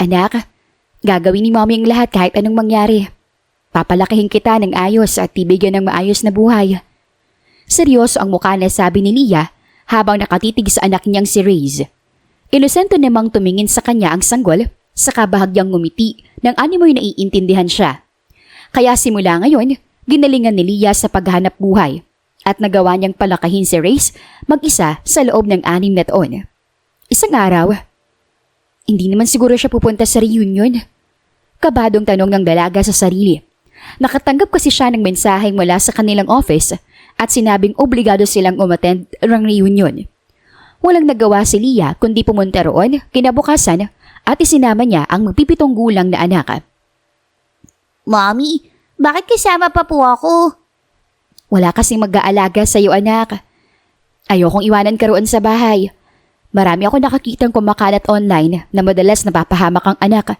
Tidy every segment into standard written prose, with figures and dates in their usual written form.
Anak, gagawin ni Mommy ang lahat kahit anong mangyari. Papalakihin kita ng ayos at bibigyan ng maayos na buhay. Seryoso ang mukha na sabi ni Leah habang nakatitig sa anak niyang si Reyes. Inosento namang tumingin sa kanya ang sanggol, saka bahagyang ngumiti nang animoy naiintindihan siya. Kaya simula ngayon, ginalingan ni Leah sa paghahanap buhay at nagawa niyang palakahin si Reyes mag-isa sa loob ng 6 na taon. Isang araw, hindi naman siguro siya pupunta sa reunion. Kabadong tanong ng dalaga sa sarili. Nakatanggap kasi siya ng mensaheng mula sa kanilang office at sinabing obligado silang umattend ng reunion. Walang nagawa si Leah kundi pumunta roon kinabukasan at isinama niya ang magpipitong gulang na anak. Mommy, bakit kasama pa po ako? Wala kasing mag-aalaga sa iyo, anak. Ayokong iwanan ka roon sa bahay. Marami ako nakakitang kumakalat online na madalas napapahamak ang anak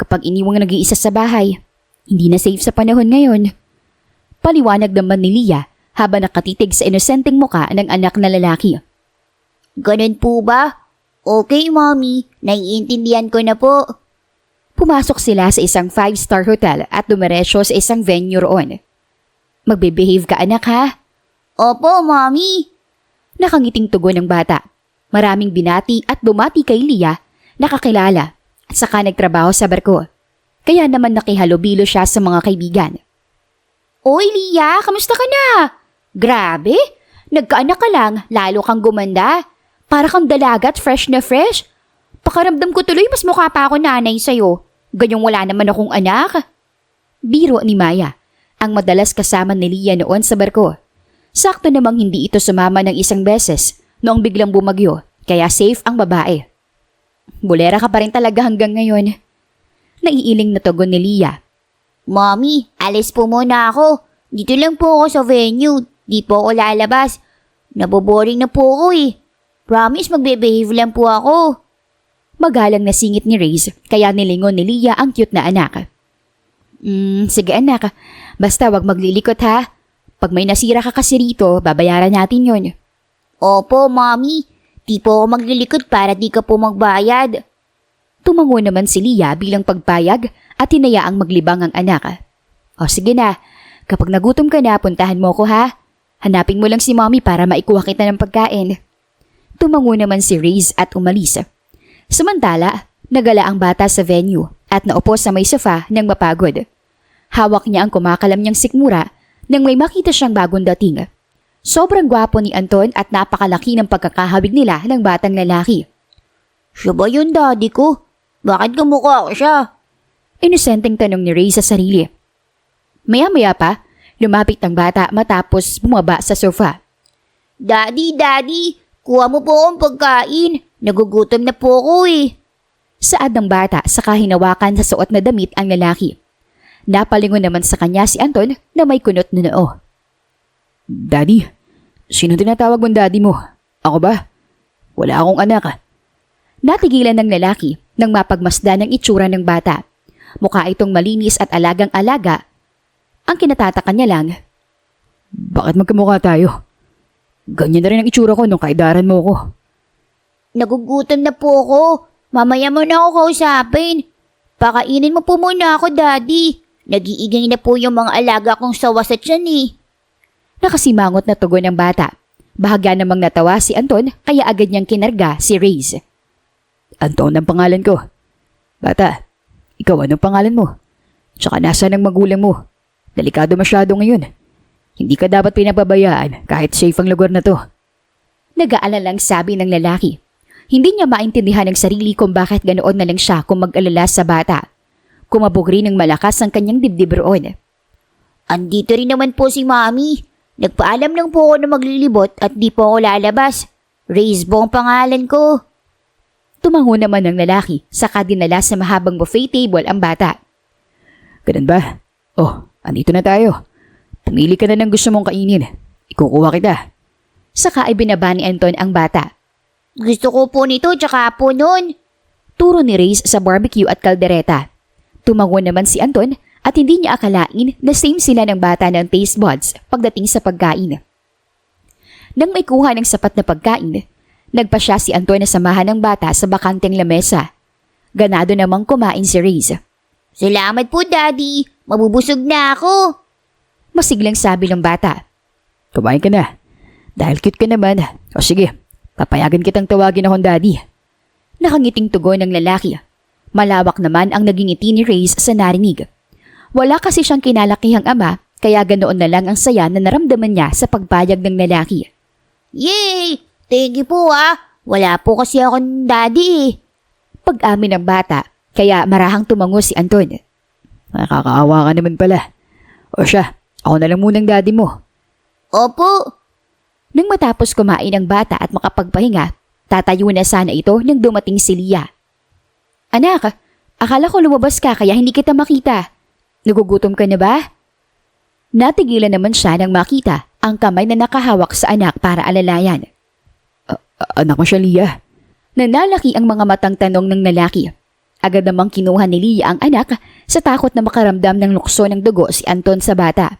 kapag iniwang nag-iisa sa bahay. Hindi na safe sa panahon ngayon. Paliwanag naman ni Leah habang nakatitig sa inosenteng muka ng anak na lalaki. Ganun po ba? Okay, Mommy. Naiintindihan ko na po. Pumasok sila sa isang 5-star hotel at dumiretso sa isang venue roon. Magbe-behave ka, anak, ha? Opo, Mommy. Nakangiting tugon ng bata. Maraming binati at bumati kay Leah na kakilala at saka nagtrabaho sa barko. Kaya naman nakihalubilo siya sa mga kaibigan. Oy, Leah, kamusta ka na? Grabe, nagkaanak ka lang, lalo kang gumanda. Para kang dalaga at fresh na fresh. Pakaramdam ko tuloy mas mukha pa ako nanay sa'yo. Ganyong wala naman akong anak. Biro ni Maya, ang madalas kasama ni Leah noon sa barko. Sakto namang hindi ito sumama ng isang beses noong biglang bumagyo, kaya safe ang babae. Bulera ka pa rin talaga hanggang ngayon. Naiiling na tugon ni Leah. Mommy, alis po muna ako. Dito lang po ako sa venue. Di po ako lalabas. Naboboring na po ako eh. Promise, magbe-behave lang po ako. Magalang na singit ni Reyes, kaya nilingon ni Leah ang cute na anak. Sige anak, basta wag maglilikot ha. Pag may nasira ka kasi rito, babayaran natin yon. Opo, Mommy. Di po ako maglilikot para di ka po magbayad. Tumango naman si Leah bilang pagpayag at hinayaang maglibang ang anak. O sige na, kapag nagutom ka na, puntahan mo ko ha. Hanapin mo lang si Mommy para maikuha kita ng pagkain. Tumango naman si Reyes at umalis. Samantala, nagala ang bata sa venue at naupo sa may sofa nang mapagod. Hawak niya ang kumakalam niyang sikmura nang may makita siyang bagong dating. Sobrang gwapo ni Anton at napakalaki ng pagkakahawig nila ng batang lalaki. Siya ba yun, daddy ko? Bakit kamukha ko siya? Inosenteng tanong ni Reyes sa sarili. Maya-maya pa, lumapit ang bata matapos bumaba sa sofa. Daddy, kuha mo po akong pagkain. Nagugutom na po ako eh. Saad ng bata saka hinawakan sa suot na damit ang lalaki. Napalingon naman sa kanya si Anton na may kunot na noo. Daddy? Sino tinatawag mong daddy mo? Ako ba? Wala akong anak. Natigilan ng lalaki nang mapagmasdan ng itsura ng bata. Mukha itong malinis at alagang-alaga. Ang kinatataka niya lang, bakit magkamukha tayo? Ganyan na rin ang itsura ko nung kaidaran mo ko. Nagugutom na po ako. Mamaya mo na ako kausapin. Pakainin mo po muna ako, daddy. Nag-iigay na po yung mga alaga kong sawa sa tiyan eh. Nakasimangot na tugon ng bata. Bahagya namang natawa si Anton kaya agad niyang kinarga si Reyes. Anton ang pangalan ko. Bata, ikaw anong pangalan mo? Tsaka nasaan ang magulang mo? Delikado masyado ngayon. Hindi ka dapat pinababayaan kahit safe ang lugar na to. Nag-aalalang sabi ng lalaki. Hindi niya maintindihan ng sarili kung bakit ganoon na lang siya kung mag-alala sa bata. Kumabog rin ng malakas ang kanyang dibdib roon. Andito rin naman po si Mommy. Nagpaalam lang po ako na maglilibot at di po ako lalabas. Reyes po ang pangalan ko. Tumango naman ng lalaki, saka dinala sa mahabang buffet table ang bata. Ganun ba? Oh, andito na tayo. Pumili ka na ng gusto mong kainin. Ikukuha kita. Saka ay binaba ni Anton ang bata. Gusto ko po nito tsaka po nun. Turo ni Reyes sa barbecue at kaldereta. Tumango naman si Anton at hindi niya akalain na same sila ng bata ng taste buds pagdating sa pagkain. Nang may kuha ng sapat na pagkain, nagpa siya si Anton na samahan ng bata sa bakanteng lamesa. Ganado namang kumain si Riz. Salamat po, Daddy. Mabubusog na ako. Masiglang sabi ng bata. Kumain ka na. Dahil cute ka naman. O sige, papayagan kitang tawagin akong daddy. Nakangiting tugon ng lalaki. Malawak naman ang naging ngiti ni Riz sa narinig. Wala kasi siyang kinalakihang ama, kaya ganoon na lang ang saya na naramdaman niya sa pagpayag ng lalaki. Yay! Thank you po Wala po kasi akong daddy Pag-amin ng bata, kaya marahang tumango si Anton. Nakakaawa ka naman pala. O siya, ako na lang munang daddy mo. Opo. Nang matapos kumain ang bata at makapagpahinga, tatayo na sana ito nang dumating si Lia. Anak, akala ko lumabas ka kaya hindi kita makita. Nagugutom ka na ba? Natigilan naman siya nang makita ang kamay na nakahawak sa anak para alalayan. Anak mo siya, Lia. Nanalaki ang mga matang tanong ng lalaki. Agad namang kinuha ni Lia ang anak sa takot na makaramdam ng lukso ng dugo si Anton sa bata.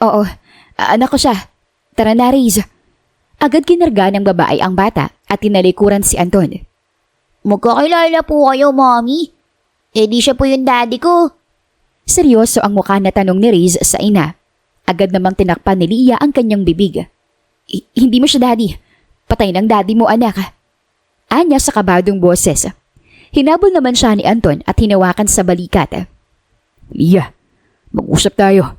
Oo, anak ko siya. Tara na, Riz. Agad kinarga ng babae ang bata at tinalikuran si Anton. Magkakilala po kayo, Mommy. Di siya po yung daddy ko. Seryoso ang mukha na tanong ni Riz sa ina. Agad namang tinakpan ni Lia ang kanyang bibig. Hindi mo siya daddy. Patay ng daddy mo, anak. Anya sa kabadong boses. Hinabol naman siya ni Anton at hinawakan sa balikat. Lia, mag-usap tayo.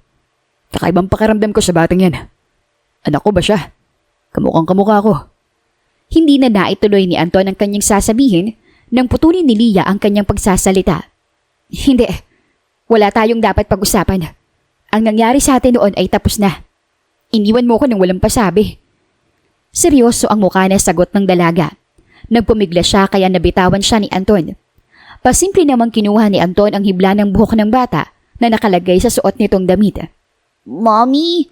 Kakaibang pakiramdam ko sa batang yan. Anak ko ba siya? Kamukhang kamukha ko. Hindi na naituloy ni Anton ang kanyang sasabihin nang putulin ni Lia ang kanyang pagsasalita. Hindi. Wala tayong dapat pag-usapan. Ang nangyari sa atin noon ay tapos na. Iniwan mo ko nang walang pasabi. Seryoso ang mukha na sagot ng dalaga. Nagpumigla siya kaya nabitawan siya ni Anton. Pasimple namang kinuha ni Anton ang hibla ng buhok ng bata na nakalagay sa suot nitong damit. Mommy!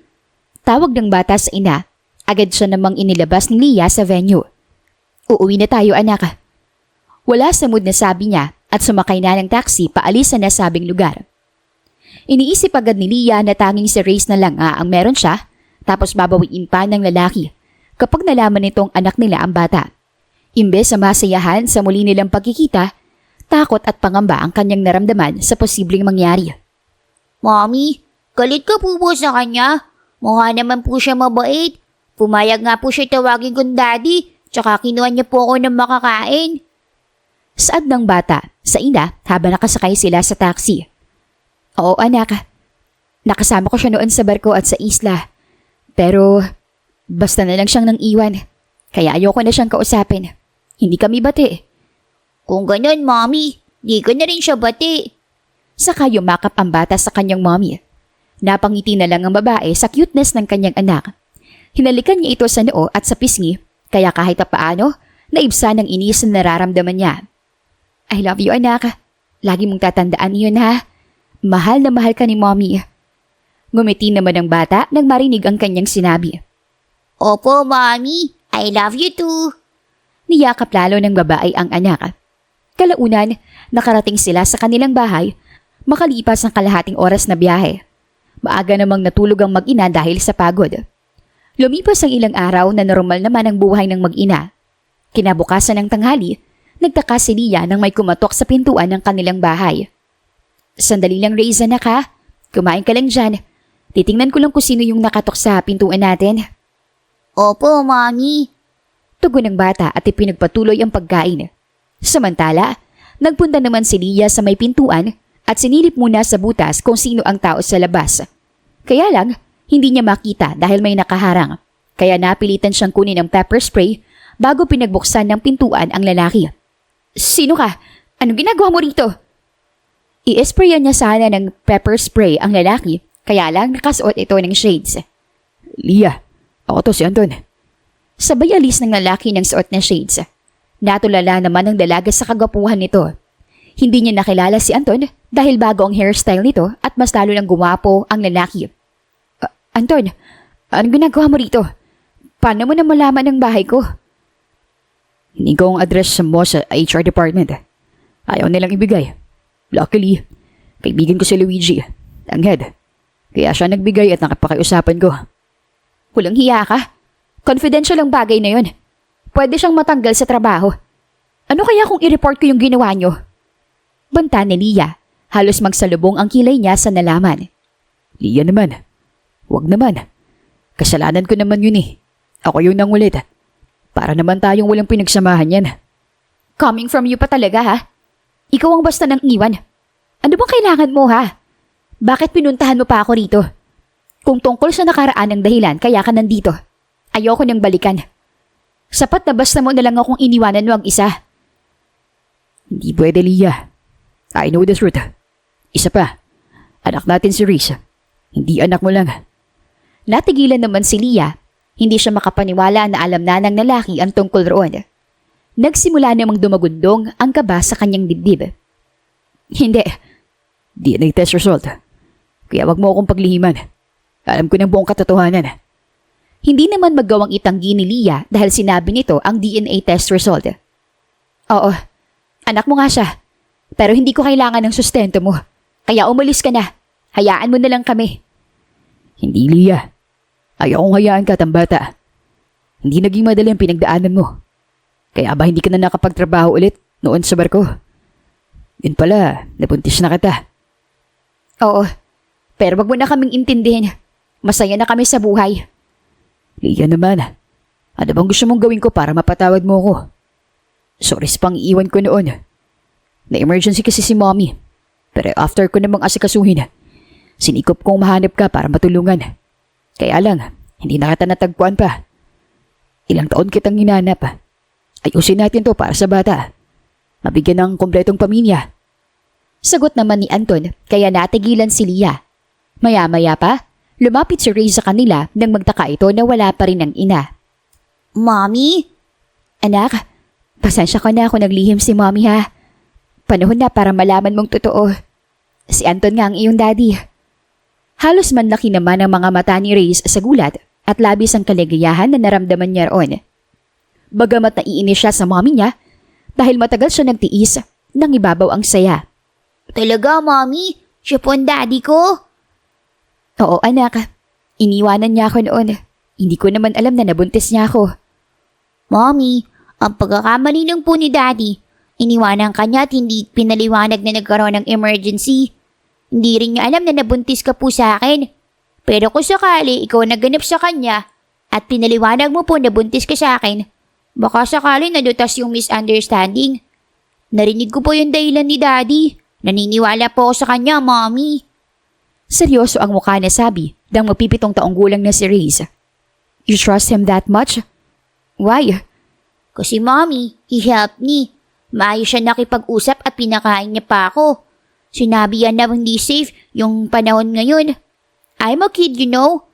Tawag ng bata sa ina. Agad siya namang inilabas ni Lia sa venue. Uuwi na tayo, anak. Wala sa mood na sabi niya at sumakay na ng taxi paalis sa nasabing lugar. Iniisip agad ni Lia na tanging si Riz na lang ang meron siya tapos babawiin pa ng lalaki kapag nalaman nitong anak nila ang bata. Imbes sa masayahan sa muli nilang pagkikita, takot at pangamba ang kanyang naramdaman sa posibleng mangyari. Mommy, galit ka po sa kanya? Mukha naman po siya mabait. Pumayag nga po siya tawagin kong daddy, tsaka kinuha niya po ako ng makakain. Saad ng bata sa ina habang nakasakay sila sa taxi. Oo, anak. Nakasama ko siya noon sa barko at sa isla. Pero basta na lang siyang nang iwan. Kaya ayoko na siyang kausapin. Hindi kami bati. Kung ganun, Mommy, di ko na rin siya bati. Saka yumakap ang bata sa kanyang mommy. Napangiti na lang ang babae sa cuteness ng kanyang anak. Hinalikan niya ito sa noo at sa pisngi, kaya kahit paano, naibsa ng inis na nararamdaman niya. I love you, anak. Lagi mong tatandaan yun, ha? Mahal na mahal ka ni mommy. Ngumiti naman ang bata nang marinig ang kanyang sinabi. Opo, Mommy. I love you too. Niyakap lalo ng babae ang anak. Kalaunan, nakarating sila sa kanilang bahay, makalipas ang kalahating oras na biyahe. Maaga namang natulog ang mag-ina dahil sa pagod. Lumipas ang ilang araw na normal naman ang buhay ng mag-ina. Kinabukasan ng tanghali, nagtaka si Lia nang may kumatok sa pintuan ng kanilang bahay. Sandali lang, Riz, anak, ha? Kumain ka lang dyan. Titingnan ko lang kung sino yung nakatok sa pintuan natin. Opo, Mommy. Tugon ng bata at ipinagpatuloy ang pagkain. Samantala, nagpunta naman si Lia sa may pintuan at sinilip muna sa butas kung sino ang tao sa labas. Kaya lang, hindi niya makita dahil may nakaharang. Kaya napilitan siyang kunin ang pepper spray bago pinagbuksan ng pintuan ang lalaki. Sino ka? Anong ginagawa mo rito? I-sprayan niya sana ng pepper spray ang lalaki, kaya lang nakasuot ito ng shades. Lia, ako to si Anton. Sabay alis ng lalaki ng suot na shades. Natulala naman ang dalaga sa kagwapuhan nito. Hindi niya nakilala si Anton dahil bago ang hairstyle nito at mas lalo ng guwapo ang lalaki. Anton, anong ginagawa mo rito? Paano mo na malaman ang bahay ko? Hindi ko ang address mo sa HR department. Ayaw nilang ibigay. Luckily, kaibigan ko si Luigi, ang head. Kaya siya nagbigay at nakipakiusapan ko. Walang hiya ka? Confidential ang bagay na yun. Pwede siyang matanggal sa trabaho. Ano kaya kung i-report ko yung ginawa nyo? Banta ni Lia. Halos magsalubong ang kilay niya sa nalaman. Lia naman. Huwag naman. Kasalanan ko naman yun eh. Ako yung nangulit. Para naman tayong walang pinagsamahan yan. Coming from you pa talaga ha? Ikaw ang basta nang iwan. Ano bang kailangan mo ha? Bakit pinuntahan mo pa ako rito? Kung tungkol sa nakaraan ng dahilan kaya ka nandito, ayoko nang balikan. Sapat na basta mo na lang akong iniwanan mo ang isa. Hindi pwede, Lia. I know the truth. Isa pa, anak natin si Reese. Hindi anak mo lang. Natigilan naman si Lia. Hindi siya makapaniwala na alam na ng lalaki ang tungkol roon. Nagsimula namang dumagundong ang kaba sa kanyang dibdib. Hindi. DNA test result. Kaya wag mo akong paglihiman. Alam ko ng buong katotohanan. Hindi naman magawang itanggi ni Lia dahil sinabi nito ang DNA test result. Oo, anak mo nga siya. Pero hindi ko kailangan ng sustento mo. Kaya umalis ka na. Hayaan mo na lang kami. Hindi, Lia. Ayaw kong hayaan ka, tambata. Hindi naging madali ang pinagdaanan mo. Kaya ba hindi ka na nakapagtrabaho ulit noon sa barko? Yun pala, nabuntis na kita. Oo, pero wag mo na kaming intindihin. Masaya na kami sa buhay. Lia naman, ano bang gusto mong gawin ko para mapatawad mo ko? Sorry sa pang iwan ko noon. Na-emergency kasi si mommy. Pero after ko namang asikasuhin, sinikop kong mahanap ka para matulungan. Kaya lang, hindi na kita natagpuan pa. Ilang taon kitang hinanap. Ayusin natin to para sa bata. Mabigyan ng kompletong pamilya. Sagot naman ni Anton kaya natigilan si Lia. Maya-maya pa, lumapit si Ray sa kanila nang magtaka ito na wala pa rin ang ina. Mommy? Anak, pasensya ka na ako naglihim si mommy ha. Panahon na para malaman mong totoo. Si Anton nga ang iyong daddy. Halos manlaki naman ang mga mata ni Reyes sa gulat at labis ang kaligayahan na naramdaman niya roon. Bagamat naiinis siya sa mommy niya dahil matagal siya nagtiis nang ibabaw ang saya. Talaga, Mommy? Siya po ang daddy ko? Oo anak, iniwanan niya ako noon. Hindi ko naman alam na nabuntis niya ako. Mommy, ang pagkakamali lang po ni daddy. Iniwanan ka niya at hindi pinaliwanag na nagkaroon ng emergency. Hindi rin niya alam na nabuntis ka po sa akin. Pero kung sakali ikaw naganap sa kanya at pinaliwanag mo po na buntis ka sa akin, baka sakali nadutas yung misunderstanding. Narinig ko po yung dahilan ni daddy. Naniniwala po ako sa kanya, Mommy. Seryoso ang mukha na sabi nang mapipitong taong gulang na si Reyes. You trust him that much? Why? Kasi Mommy, he helped me. Maayos siya nakipag-usap at pinakain niya pa ako. Sinabi yan na hindi safe yung panahon ngayon. I'm a kid, you know.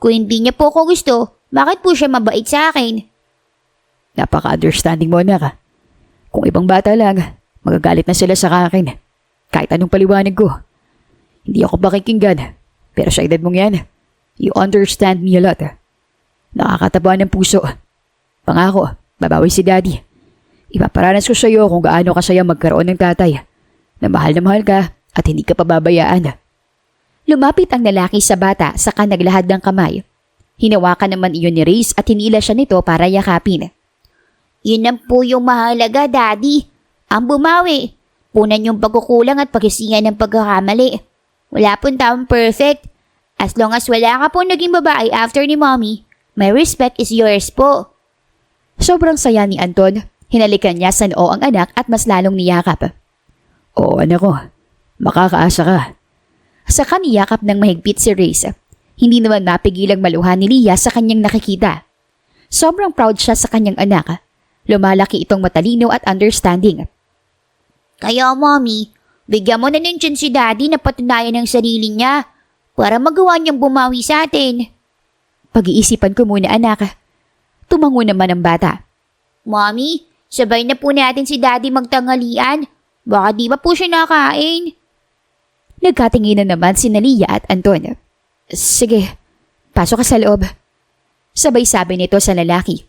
Kung hindi niya po ako gusto, bakit po siya mabait sa akin? Napaka-understanding mo, anak. Kung ibang bata lang, magagalit na sila sa akin. Kahit anong paliwanag ko. Hindi ako pakikinggan. Pero sa edad mong yan, you understand me a lot. Nakakataba ng puso. Pangako, babawi si daddy. Ipaparanas ko sa iyo kung gaano kasaya magkaroon ng tatay na mahal ka at hindi ka pababayaan. Lumapit ang lalaki sa bata saka naglahad ng kamay. Hinawakan naman iyon ni Reyes at hinila siya nito para yakapin. Yun ang po yung mahalaga, Daddy. Ang bumawi. Punan yung pagkukulang at paghisingan ng pagkakamali. Wala pong taong perfect. As long as wala ka po naging babae after ni Mommy, my respect is yours po. Sobrang saya ni Anton. Hinalikan niya sa noo ang anak at mas lalong niyakap. Oo, anak ko. Makakaasa ka. Saka niyakap ng mahigpit si Reyes. Hindi naman napigilang maluhan ni Lia sa kanyang nakikita. Sobrang proud siya sa kanyang anak. Lumalaki itong matalino at understanding. Kaya, Mommy, bigyan mo na ng chance si Daddy na patunayan ang sarili niya para magawa niyang bumawi sa atin. Pag-iisipan ko muna, anak. Tumango naman ang bata. Mommy, sabay na po natin si Daddy magtanghalian. Baka di ba po siya nakain? Nagkatinginan naman si Lia at Anton. Sige, pasok ka sa loob. Sabay sabi nito sa lalaki.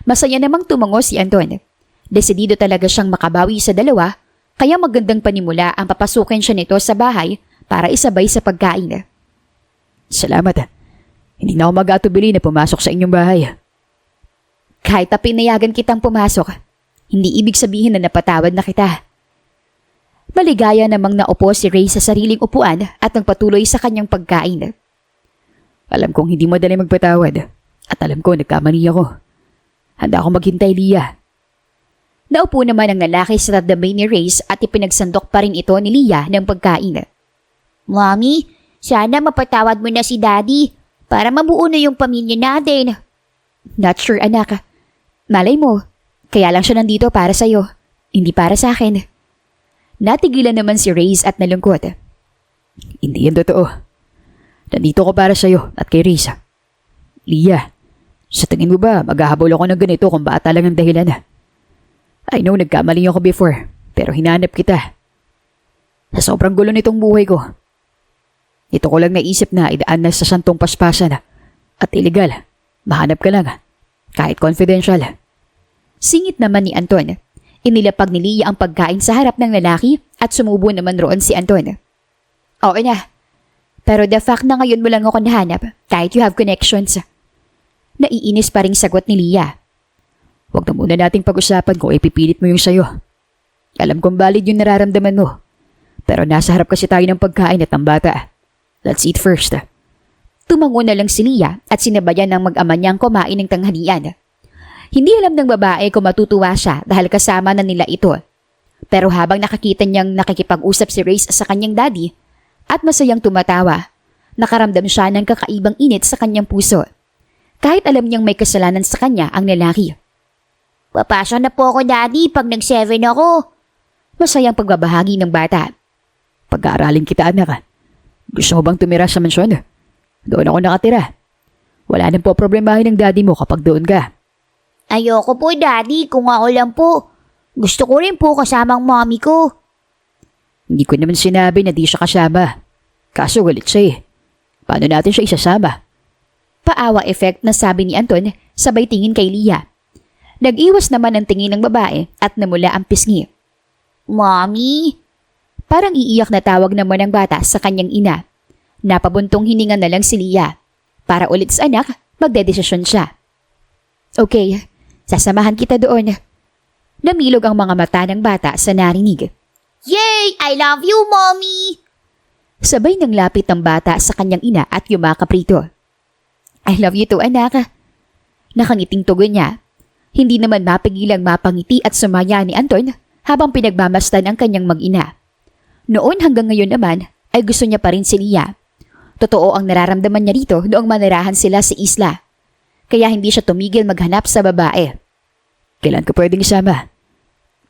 Masaya namang tumango si Anton. Desidido talaga siyang makabawi sa dalawa, kaya magandang panimula ang papasukin siya nito sa bahay para isabay sa pagkain. Salamat. Hindi na ako mag-atubili na pumasok sa inyong bahay. Kahit na pinayagan kitang pumasok, hindi ibig sabihin na napatawad na kita. Maligaya namang naupo si Ray sa sariling upuan at nagpatuloy sa kanyang pagkain. Alam kong hindi madali magpatawad at alam ko nagkamali ako. Handa akong maghintay, Leah. Naupo naman ang lalaki sa tabi ni Ray at ipinagsandok pa rin ito ni Leah ng pagkain. Mommy, sana mapatawad mo na si Daddy para mabuo na yung pamilya natin. Not sure, anak. Malay mo, kaya lang siya nandito para sa'yo, hindi para sa akin. Natigilan naman si Reyes at nalungkot. Hindi yan totoo. Nandito ko para sa'yo at kay Risa. Leah, sa tingin mo ba maghahabol ako ng ganito kung bata lang ang dahilan? I know nagkamali ako before, pero hinanap kita. Sa sobrang gulo nitong buhay ko, ito ko lang naisip na idaan na sa santong paspasan at illegal. Mahanap ka lang, kahit confidential. Singit naman ni Anton. Inilapag ni Leah ang pagkain sa harap ng lalaki at sumubo naman roon si Anton. Oo na. Pero the fact na ngayon mo lang ako nahanap, kahit you have connections. Naiinis pa ring sagot ni Leah. Huwag na muna nating pag-usapan kung ipipilit mo yung sayo. Alam kong valid yung nararamdaman mo. Pero nasa harap kasi tayo ng pagkain at ng bata. Let's eat first. Tumango na lang si Leah at sinabayan ng mag-ama niyang kumain ng tanghalian. Hindi alam ng babae kung matutuwa siya dahil kasama na nila ito. Pero habang nakakita niyang nakikipag-usap si Reyes sa kanyang daddy at masayang tumatawa, nakaramdam siya ng kakaibang init sa kanyang puso. Kahit alam niyang may kasalanan sa kanya ang lalaki. Papasok na po ako, Daddy, pag nag-7 ako. Masayang pagbabahagi ng bata. Pag-aaralin kita, anak. Gusto mo bang tumira sa mansyon? Doon ako nakatira. Wala nang po problemahin ng daddy mo kapag doon ka. Ayoko po, Daddy, kung ako lang po. Gusto ko rin po kasamang mommy ko. Hindi ko naman sinabi na di siya kasama. Kaso galit siya eh. Paano natin siya isasama? Paawa effect na sabi ni Anton sabay tingin kay Leah. Nag-iwas naman ang tingin ng babae at namula ang pisngi. Mommy? Parang iiyak na tawag naman ng bata sa kanyang ina. Napabuntong hininga na lang si Leah. Para ulit sa anak, magdedesisyon siya. Okay, sasamahan kita doon. Namilog ang mga mata ng bata sa narinig. Yay! I love you, Mommy! Sabay nang lapit ng bata sa kanyang ina at yumakap rito. I love you too, anak. Nakangiting tugon niya. Hindi naman mapigilang mapangiti at sumaya ni Anton habang pinagmamasdan ang kanyang mag-ina. Noon hanggang ngayon naman ay gusto niya pa rin si Leah. Totoo ang nararamdaman niya rito noong manirahan sila sa isla. Kaya hindi siya tumigil maghanap sa babae. Kailan ka pwedeng isama?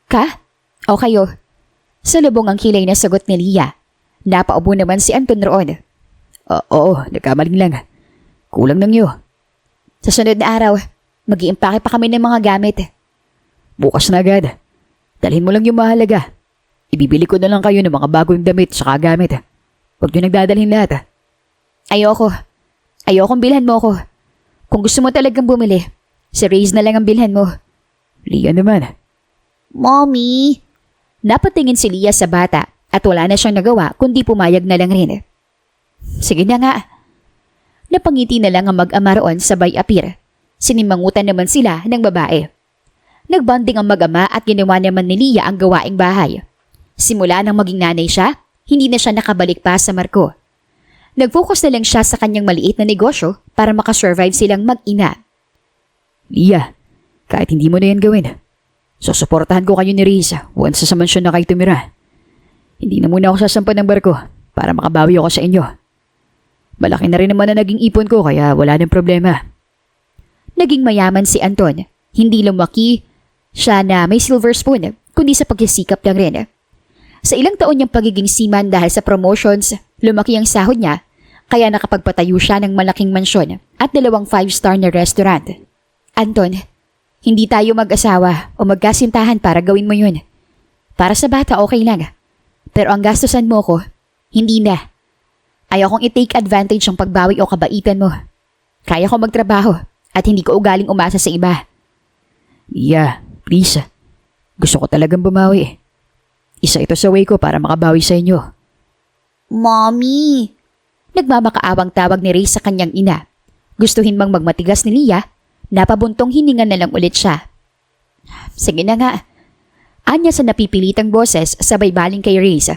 Ka? O kayo? Sa lubong ang kilay na sagot ni Leah. Napaubo naman si Anton roon. Oo, nagkamaling lang. Kulang ng iyo. Sa sunod na araw, mag-iimpake pa kami ng mga gamit. Bukas na agad. Dalhin mo lang yung mahalaga. Ibibili ko na lang kayo ng mga bagong damit sa gamit. Huwag nyo nagdadalhin lahat. Ayoko. Ayokong bilhan mo ko. Kung gusto mo talagang bumili, si Reyes na lang ang bilhan mo. Leah naman. Mommy? Napatingin si Leah sa bata at wala na siyang nagawa kundi pumayag na lang rin. Sige na nga. Napangiti na lang ang mag-ama roon sabay apir. Sinimangutan naman sila ng babae. Nagbanding ang mag-ama at ginawa naman ni Leah ang gawaing bahay. Simula nang maging nanay siya, hindi na siya nakabalik pa sa Marco. Nag-focus na lang siya sa kanyang maliit na negosyo para makasurvive silang mag-ina. Leah, kahit hindi mo na yan gawin, susuportahan ko kayo ni Risa once sa mansyon na kayo tumira. Hindi na muna ako sasampan ng barko para makabawi ako sa inyo. Malaki na rin naman na naging ipon ko kaya wala nang problema. Naging mayaman si Anton. Hindi lumaki siya na may silver spoon, kundi sa pagsisikap lang rin. Sa ilang taon niyang pagiging seaman dahil sa promotions, lumaki ang sahod niya, kaya nakapagpatayo siya ng malaking mansyon at 2 5-star na restaurant. Anton, hindi tayo mag-asawa o magkasintahan para gawin mo yun. Para sa bata okay lang, pero ang gastusan mo ko, hindi na. Ayaw kong i-take advantage ang pagbawi o kabaitan mo. Kaya ko magtrabaho at hindi ko ugaling umasa sa iba. Yeah, please. Gusto ko talagang bumawi. Isa ito sa way ko para makabawi sa inyo. Mommy? Nagmamakaawang tawag ni Ray sa kanyang ina. Gustuhin mang magmatigas ni Leah, napabuntong hininga na lang ulit siya. Sige na nga. Anya sa napipilitang boses sabay baling kay Reyes.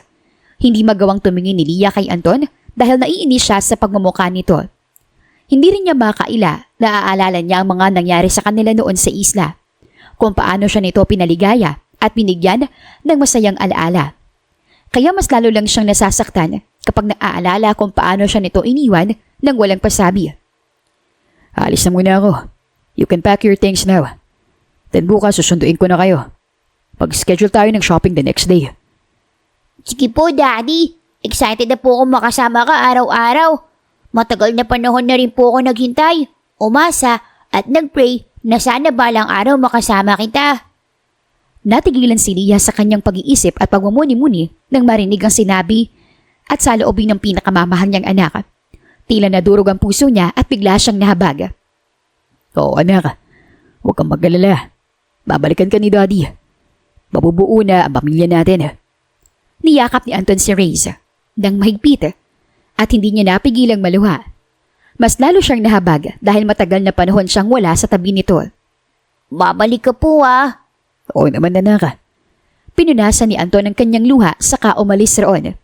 Hindi magawang tumingin ni Leah kay Anton dahil naiinis siya sa pagmumukha nito. Hindi rin niya makaila na aalala niya ang mga nangyari sa kanila noon sa isla, kung paano siya nito pinaligaya at binigyan ng masayang alaala. Kaya mas lalo lang siyang nasasaktan kapag naaalala kung paano siya nito iniwan nang walang pasabi. Alis na muna ako. You can pack your things now. Then bukas susunduin ko na kayo. Mag-schedule tayo ng shopping the next day. Sige po, Daddy. Excited na po akong makasama ka araw-araw. Matagal na panahon na rin po ako naghintay, umasa at nagpray na sana balang araw makasama kita. Natigilan si Leah sa kanyang pag-iisip at pagmumuni-muni nang marinig ang sinabi at sa loobin ng pinakamamahal niyang anak. Tila nadurog ang puso niya at bigla siyang nahabag. Oo anak, huwag kang mag-alala. Babalikan ka ni Daddy. Mabubuo na ang pamilya natin. Niyakap ni Anton si Reyes nang mahigpit at hindi niya napigilang maluha. Mas lalo siyang nahabag dahil matagal na panahon siyang wala sa tabi nito. Babalik ka po ah. Oo naman anak. Pinunasan ni Anton ang kanyang luha saka umalis roon.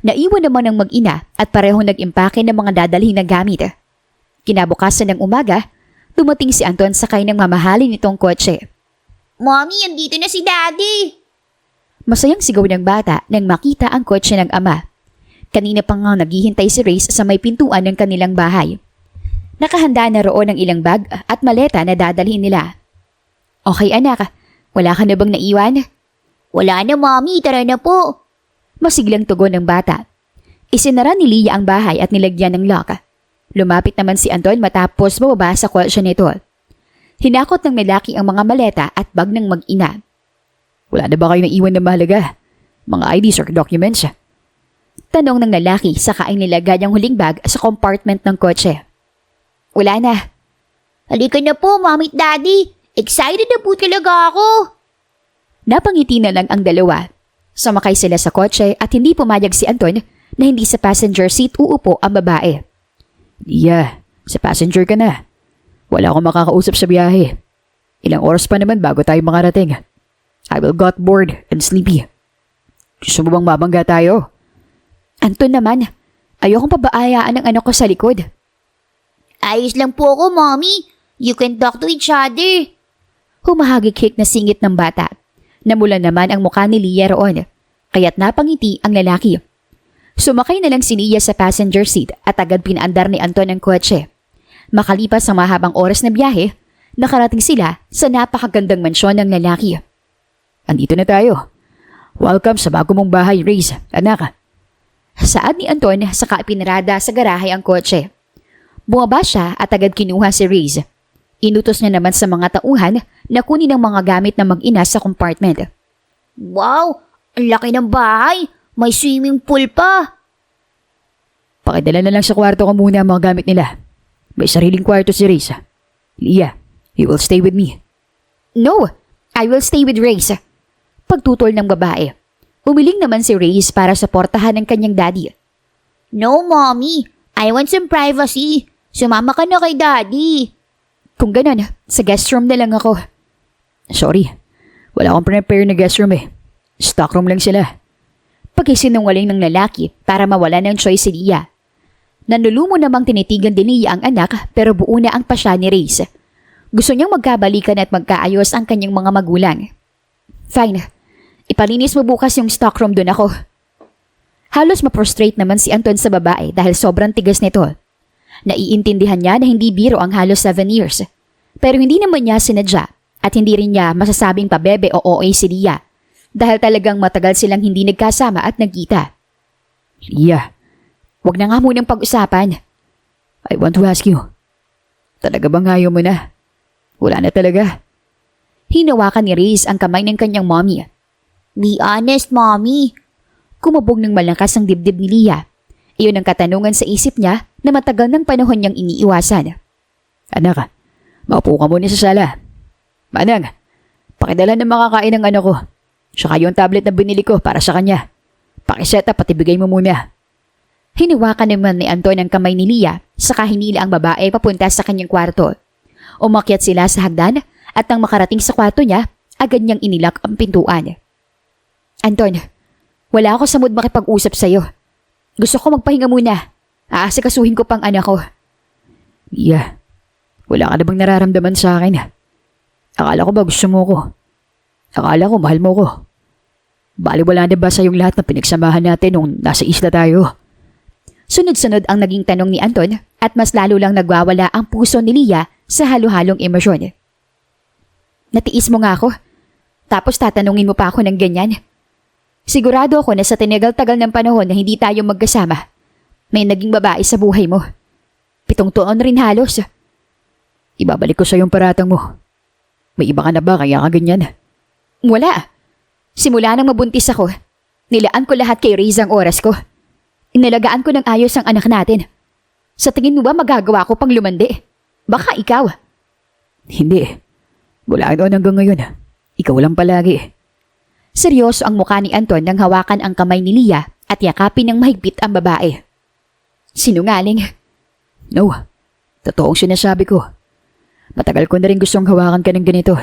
Naiwan naman ng mag-ina at parehong nag-impake ng mga dadalhin na gamit. Kinabukasan ng umaga, dumating si Anton sakay ng mamahalin nitong kotse. Mommy, andito na si Daddy. Masayang sigaw ng bata nang makita ang kotse ng ama. Kanina pa nga naghihintay si Reyes sa may pintuan ng kanilang bahay. Nakahanda na roon ang ilang bag at maleta na dadalhin nila. Okay anak, wala ka na bang naiwan? Wala na, Mommy. Tara na po. Masiglang tugon ng bata. Isinara ni Leah ang bahay at nilagyan ng lock. Lumapit naman si Anton matapos bababa sa kotse nito. Hinakot ng lalaki ang mga maleta at bag ng mag-ina. Wala na ba kayo naiwan na mahalaga? Mga IDs or documents? Tanong ng lalaki saka ay nilagay ang huling bag sa compartment ng kotse. Wala na. Halika na po, Mommy at Daddy. Excited na po talaga ako. Napangiti na lang ang dalawa. Sumakay sila sa kotse at hindi pumayag si Anton na hindi sa passenger seat uupo ang babae. Leah, sa passenger ka na. Wala akong makakausap sa biyahe. Ilang oras pa naman bago tayo makarating. I will got bored and sleepy. Gusto mo bang mabangga tayo? Anton naman, ayokong pabaayaan ng anak ko sa likod. Ayos lang po ako, Mommy. You can talk to each other. Humahagik-hik na singit ng bata. Namula naman ang mukha ni Leah roon, kaya't napangiti ang lalaki. Sumakay na lang si Leah sa passenger seat at agad pinaandar ni Anton ang kotse. Makalipas ang mahabang oras na biyahe, nakarating sila sa napakagandang mansyon ng lalaki. Andito na tayo. Welcome sa bago mong bahay, Reyes, anak. Saad ni Anton saka pinarada sa garahe ang kotse. Bumaba siya at agad kinuha si Reyes. Inutos niya naman sa mga tauhan na kunin ang mga gamit na mag-ina sa compartment. Wow, ang laki ng bahay. May swimming pool pa. Pakidala na lang sa kwarto ko muna ang mga gamit nila. May sariling kwarto si Reyes. Leah, you will stay with me. No, I will stay with Reyes. Pagtutol ng babae. Umiling naman si Reyes para suportahan ng kanyang daddy. No, Mommy. I want some privacy. Sumama ka na kay Daddy. Kung ganon, sa guest room na lang ako. Sorry, wala akong prepare na guest room eh. Stock room lang sila. Pagkisinungaling ng lalaki para mawala ng choice si Leah. Nanulumo namang tinitigan din niya ang anak pero buo na ang pasya ni Reyes. Gusto niyang magkabalikan at magkaayos ang kanyang mga magulang. Fine, ipalinis mo bukas yung stockroom doon ako. Halos ma-prostrate naman si Anton sa babae dahil sobrang tigas nito. Naiintindihan niya na hindi biro ang halos 7 years. Pero hindi naman niya sinadya at hindi rin niya masasabing pabebe o OA si Leah dahil talagang matagal silang hindi nagkasama at nagkita. Leah, wag na nga munang pag-usapan. I want to ask you. Talaga bang ayaw mo na? Wala na talaga. Hinawakan ni Reyes ang kamay ng kanyang mommy. Be honest, Mommy. Kumabog ng malakas ang dibdib ni Leah. Iyon ang katanungan sa isip niya na matagal ng panahon niyang iniiwasan. Anak, maupo ka muna sa sala. Manang, pakidala ng makakain ng anak ko. Saka yung tablet na binili ko para sa kanya. Pakiseta pati bigay mo muna. Hiniwakan naman ni Anton ang kamay ni Leah saka hinila ang babae papunta sa kanyang kwarto. Umakyat sila sa hagdan at nang makarating sa kwarto niya agad niyang inilak ang pintuan. Anton, wala ako sa mood makipag-usap sa'yo. Gusto ko magpahinga muna. Aasikasuhin ko pang anak ko. Lia, wala ka na bang nararamdaman sa akin? Akala ko ba gusto mo ko? Akala ko mahal mo ko. Baliwala na ba sa yung lahat na pinagsamahan natin nung nasa isla tayo? Sunod-sunod ang naging tanong ni Anton at mas lalo lang nagwawala ang puso ni Lia sa halo-halong emosyon. Natiis mo nga ako, tapos tatanungin mo pa ako ng ganyan. Sigurado ako na sa tinagal-tagal ng panahon na hindi tayo magkasama, may naging babae sa buhay mo. 7 taon rin halos. Ibabalik ko sa yung paratang mo. May iba ka na ba kaya ka ganyan? Wala. Simula nang mabuntis ako, nilaan ko lahat kay Riz ang oras ko. Inalagaan ko ng ayos ang anak natin. Sa tingin mo ba magagawa ko pang lumandi? Baka ikaw. Hindi. Mula noon hanggang ngayon, ikaw lang palagi. Seryoso ang mukha ni Anton nang hawakan ang kamay ni Lia at yakapin ng mahigpit ang babae. Sinungaling. No, totoong sinasabi ko. Matagal ko na rin gustong hawakan ka ng ganito.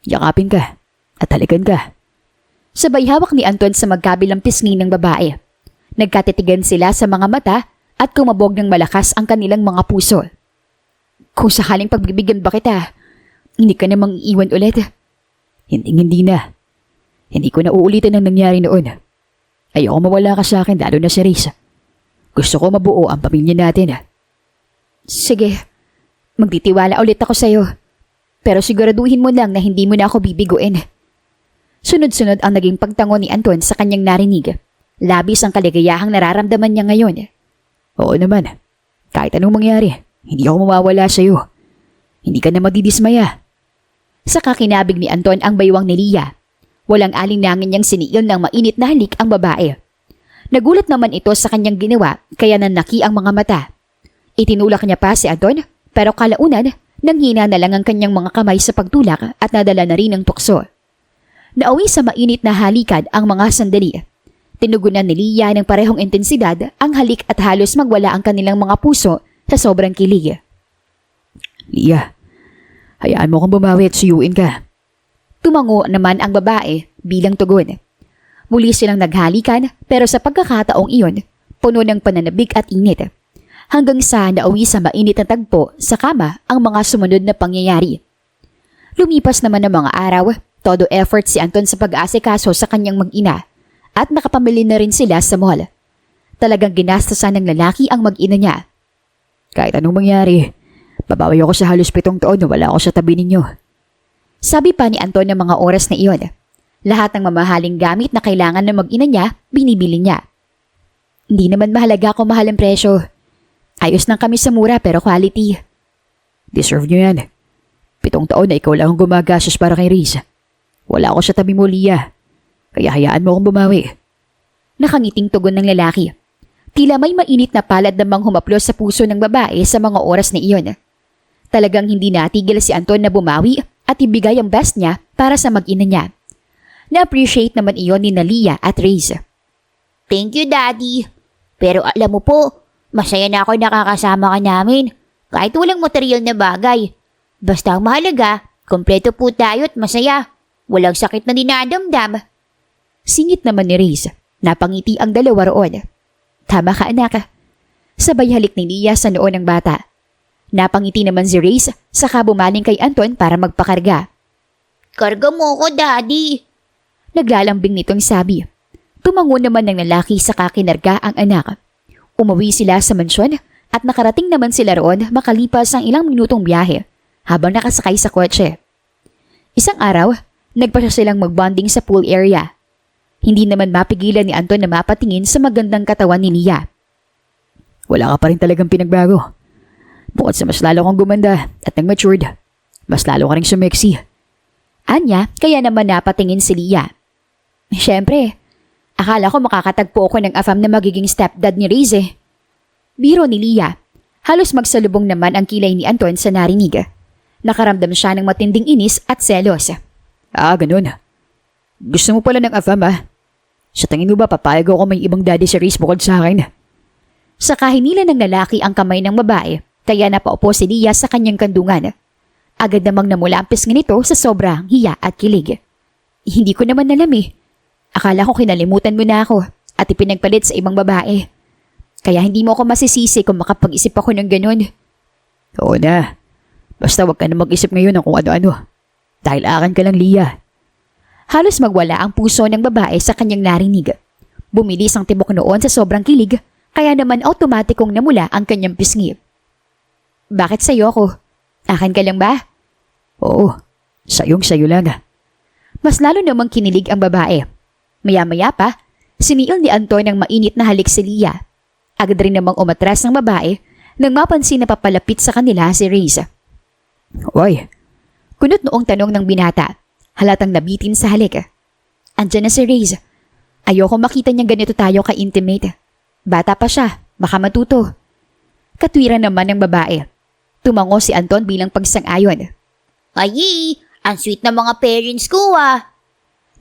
Yakapin ka at halikan ka. Sabay hawak ni Anton sa magkabilang pisngi ng babae. Nagkatitigan sila sa mga mata at kumabog ng malakas ang kanilang mga puso. Kung sakaling pagbibigyan ba kita, hindi ka namang iwan ulit. Hindi na. Hindi ko na uulitin ang nangyari noon. Ayoko mawala ka sa akin lalo na si Riz. Gusto ko mabuo ang pamilya natin. Sige, magtitiwala ulit ako sa'yo. Pero siguraduhin mo lang na hindi mo na ako bibiguin. Sunod-sunod ang naging pagtango ni Anton sa kanyang narinig. Labis ang kaligayahang nararamdaman niya ngayon. Oo naman. Kahit anong mangyari, hindi ako mawawala sa'yo. Hindi ka na madidismaya. Sa kakinabig ni Anton ang baywang ni Lia. Walang alinlangan niyang siniil ng mainit na halik ang babae. Nagulat naman ito sa kanyang ginawa kaya nanaki ang mga mata. Itinulak niya pa si Anton pero kalaunan nanghina na lang ang kanyang mga kamay sa pagtulak at nadala na rin ang tukso. Nauwi sa mainit na halikan ang mga sandali. Tinugunan ni Lia ng parehong intensidad ang halik at halos magwala ang kanilang mga puso sa sobrang kilig. Lia, hayaan mo kong bumawi at suyuin ka. Tumango naman ang babae bilang tugon. Muli silang naghalikan pero sa pagkakataong iyon, puno ng pananabik at init. Hanggang sa nauwi sa mainit na tagpo sa kama ang mga sumunod na pangyayari. Lumipas naman ang mga araw, todo effort si Anton sa pag-aasikaso sa kanyang mag-ina at nakapamili na rin sila sa mall. Talagang ginastasan ng lalaki ang mag-ina niya. Kahit anong mangyari, babawi ako sa halos 7 taon na wala ako sa tabi ninyo. Sabi pa ni Anton ng mga oras na iyon. Lahat ng mamahaling gamit na kailangan ng mag-ina niya, binibili niya. Hindi naman mahalaga kung mahal ang presyo. Ayos lang kami sa mura pero quality. Deserve nyo yan. 7 taon na ikaw lang ang gumagastos para kay Riz. Wala ako sa tabi mo, Lia. Kaya hayaan mo akong bumawi. Nakangiting tugon ng lalaki. Tila may mainit na palad namang humaplos sa puso ng babae sa mga oras na iyon. Talagang hindi natigil si Anton na bumawi at ibigay ang best niya para sa mag-ina niya. Na-appreciate naman iyon ni Lia at Riz. Thank you, Daddy. Pero alam mo po, masaya na ako nakakasama ka namin. Kahit walang material na bagay. Basta ang mahalaga, kompleto po tayo at masaya. Walang sakit na dinadamdam. Singit naman ni Riz. Napangiti ang dalawa roon. Tama ka, anak. Sabay halik ni Lia sa noo ng bata. Napangiti naman si Riz saka bumaling kay Anton para magpakarga. Karga mo ko, Daddy. Naglalambing nitong sabi. Tumango naman ng lalaki saka kinarga ang anak. Umuwi sila sa mansyon at nakarating naman sila roon makalipas ang ilang minutong biyahe habang nakasakay sa kotse. Isang araw, nagpasya silang magbonding sa pool area. Hindi naman mapigilan ni Anton na mapatingin sa magandang katawan ni Lia. Wala ka pa rin talagang pinagbago. Bukod sa mas lalo kang gumanda at nag-matured, mas lalo ka rin sumexy. Anya, kaya naman napatingin si Lia. Siyempre, akala ko makakatagpo ako ng afam na magiging stepdad ni Riz eh. Biro ni Lia, halos magsalubong naman ang kilay ni Anton sa narinig. Nakaramdam siya ng matinding inis at selos. Ganun. Gusto mo pala ng afam Sa tingin mo ba papayag ako may ibang daddy si Riz bukod sa akin? Sa kahinila ng lalaki ang kamay ng babae, kaya napaupo si Lia sa kanyang kandungan. Agad namang namula ang pisngi nito sa sobrang hiya at kilig. Hindi ko naman alam eh. Akala ko kinalimutan mo na ako at ipinagpalit sa ibang babae. Kaya hindi mo ako masisisi kung makapag-isip ako ng ganun. Oo na. Basta wag ka na mag-isip ngayon ng kung ano-ano. Dahil akin ka lang, Lia. Halos magwala ang puso ng babae sa kanyang narinig. Bumilis ang tibok noon sa sobrang kilig, kaya naman automatikong namula ang kanyang pisngi. Bakit sa'yo ako? Akin ka lang ba? Oo, sayong-sayo lang. Mas lalo namang kinilig ang babae. Maya-maya pa, siniil ni Anton ng mainit na halik si Lia. Agad rin namang umatras ng babae nang mapansin na papalapit sa kanila si Reyes. Hoy, Kunot noong tanong ng binata, halatang nabitin sa halik. Andiyan na si Reyes. Ayoko makita niyang ganito tayo ka-intimate. Bata pa siya, baka matuto. Katwiran naman ng babae. Tumango si Anton bilang pagsang-ayon. Ay, ang sweet na mga parents ko ah.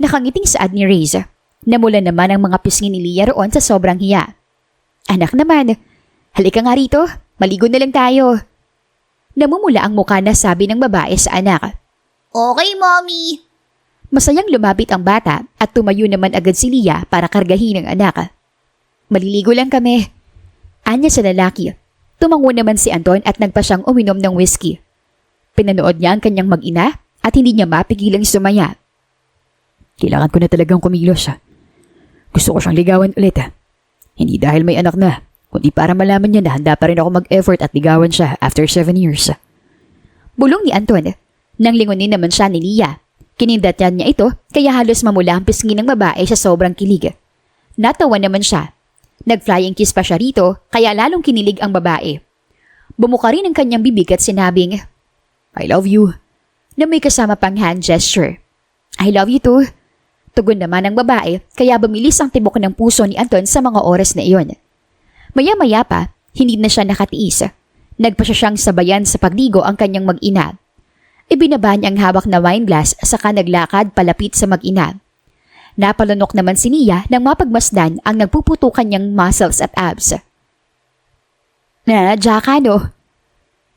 Nakangiting saad ni Reyes. Namula naman ang mga pisngi ni Lia roon sa sobrang hiya. Anak naman, halika nga rito, maligo na lang tayo. Namumula ang mukha na sabi ng babae sa anak. Okay, mommy. Masayang lumapit ang bata at tumayo naman agad si Lia para kargahin ang anak. Maliligo lang kami. Anya sa lalaki. Tumango naman si Anton at nagpa siyang uminom ng whiskey. Pinanood niya ang kanyang mag-ina at hindi niya mapigilang sumaya. kailangan ko na talagang kumilos. Gusto ko siyang ligawan ulit. Hindi dahil may anak na, kundi para malaman niya na handa pa rin ako mag-effort at ligawan siya after 7 years. Bulong ni Anton. Nang lingunin naman siya ni Lia. Kinindatan niya ito kaya halos mamula ang pisngi ng babae sa sobrang kilig. Natawa naman siya. Nag-flying kiss pa siya rito kaya lalong kinilig ang babae. Bumuka rin ang kanyang bibig at sinabing, I love you. na may kasama pang hand gesture. I love you too. Tugon naman ng babae kaya bumilis ang tibok ng puso ni Anton sa mga oras na iyon. Maya-maya pa, hindi na siya nakatiis. Nagpa siya siyang sabayan sa pagligo ang kanyang mag-ina. Ibinaba niya ang hawak na wine glass saka naglakad palapit sa mag-ina. Napalunok naman si Nia nang mapagmasdan ang nagpuputukan niyang muscles at abs. Nanadya ka no?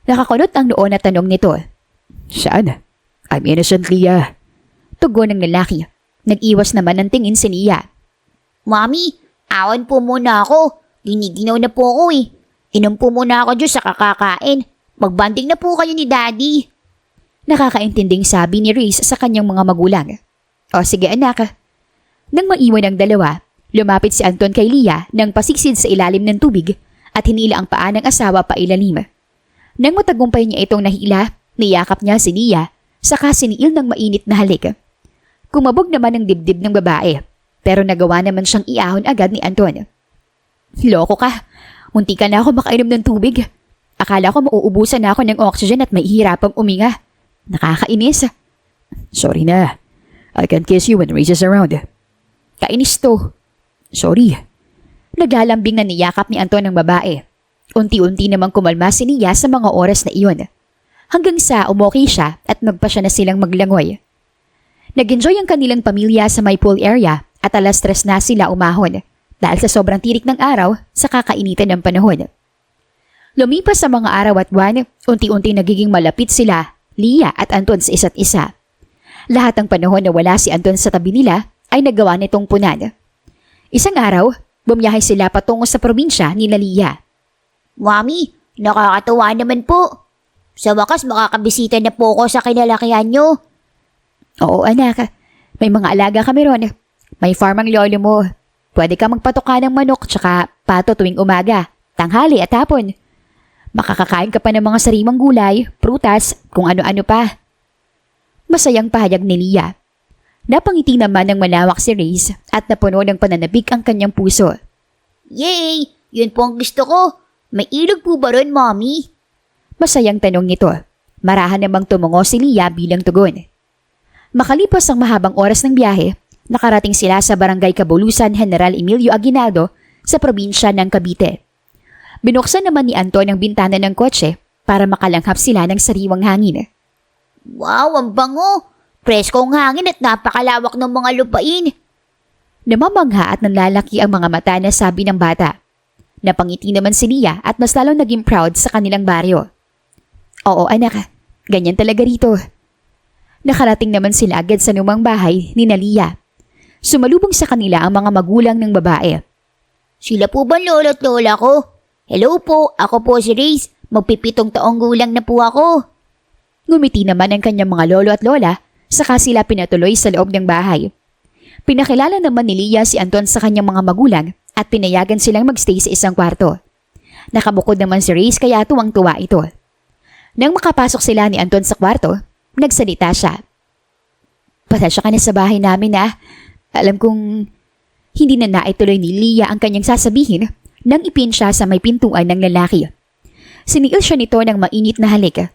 Nakakunot ang noon na tanong nito. Saan? I'm innocent, Lia. Tugon ng lalaki. Nag-iwas naman ng tingin si Nia. Mommy, awan po muna ako. Giniginaw na po ako eh. Inom po muna ako dyan sa kakakain. Magbanding na po kayo ni Daddy. Nakakaintinding sabi ni Reese sa kanyang mga magulang. O sige anak. Nang maiwan ang dalawa, lumapit si Anton kay Lia nang pasiksid sa ilalim ng tubig at hinila ang paa ng asawa pa ilalim. Nang matagumpay niya itong nahila, niyakap niya si Lia saka siniil ng mainit na halik. Kumabog naman ang dibdib ng babae pero nagawa naman siyang iahon agad ni Anton. Loko ka, munti ka na ako makainom ng tubig. Akala ko mauubusan na ako ng oxygen at mahihirapang uminga. Nakakainis. Sorry na. I can't kiss you when Reese is around. Kainis to. Sorry. Naglalambing na niyakap ni Anton ng babae. Unti-unti namang kumalma si Nia sa mga oras na iyon. Hanggang sa umokay siya at nagpa siya na silang maglangoy. Nag-enjoy ang kanilang pamilya sa may pool area at 3:00 na sila umahon dahil sa sobrang tirik ng araw sa kakainitan ng panahon. Lumipas sa mga araw at buwan, unti-unti nagiging malapit sila, Lia at Anton sa isa't isa. Lahat ng panahon na wala si Anton sa tabi nila ay nagawa nitong punan. Isang araw, bumiyahe sila patungo sa probinsya ni Lia. Mommy, nakakatuwa naman po. Sa wakas makakabisita na po ako sa kinalakihan nyo. Oo anak, may mga alaga kami ron. May farm ang lolo mo. Pwede ka magpatoka ng manok tsaka pato tuwing umaga, tanghali at hapon. Makakakain ka pa ng mga sariwang gulay, prutas, kung ano-ano pa. Masayang pahayag ni Lia. Napangiti naman ng malawak si Reyes at napuno ng pananabik ang kanyang puso. Yay! Yun po ang gusto ko. May ilog po ba ron, Mommy? Masayang tanong nito. Marahan namang tumungo si Lia bilang tugon. Makalipas ang mahabang oras ng biyahe, nakarating sila sa Barangay Cabulusan General Emilio Aguinaldo sa probinsya ng Cavite. Binuksan naman ni Anton ang bintana ng kotse para makalanghap sila ng sariwang hangin. Wow, ang bango! Preskong hangin at napakalawak ng mga lupain. Namamangha at nanlalaki ang mga mata na sabi ng bata. Napangiti naman si Lia at mas lalong naging proud sa kanilang baryo. Oo anak, ganyan talaga rito. Nakarating naman sila agad sa lumang bahay ni Nalia. Sumalubong sa kanila ang mga magulang ng babae. Sila po ba lolo't lola ko? Hello po, ako po si Reyes. Magpipitong taong gulang na po ako. Ngumiti naman ang kanyang mga lolo at lola, saka sila pinatuloy sa loob ng bahay. Pinakilala naman ni Lia si Anton sa kanyang mga magulang at pinayagan silang magstay sa isang kwarto. Nakabukod naman si Reyes kaya tuwang-tuwa ito. Nang makapasok sila ni Anton sa kwarto, nagsalita siya. Pasensya ka na sa bahay namin Alam kong hindi na naituloy ni Lia ang kanyang sasabihin nang ipin siya sa may pintuan ng lalaki. Siniil siya nito ng mainit na halik.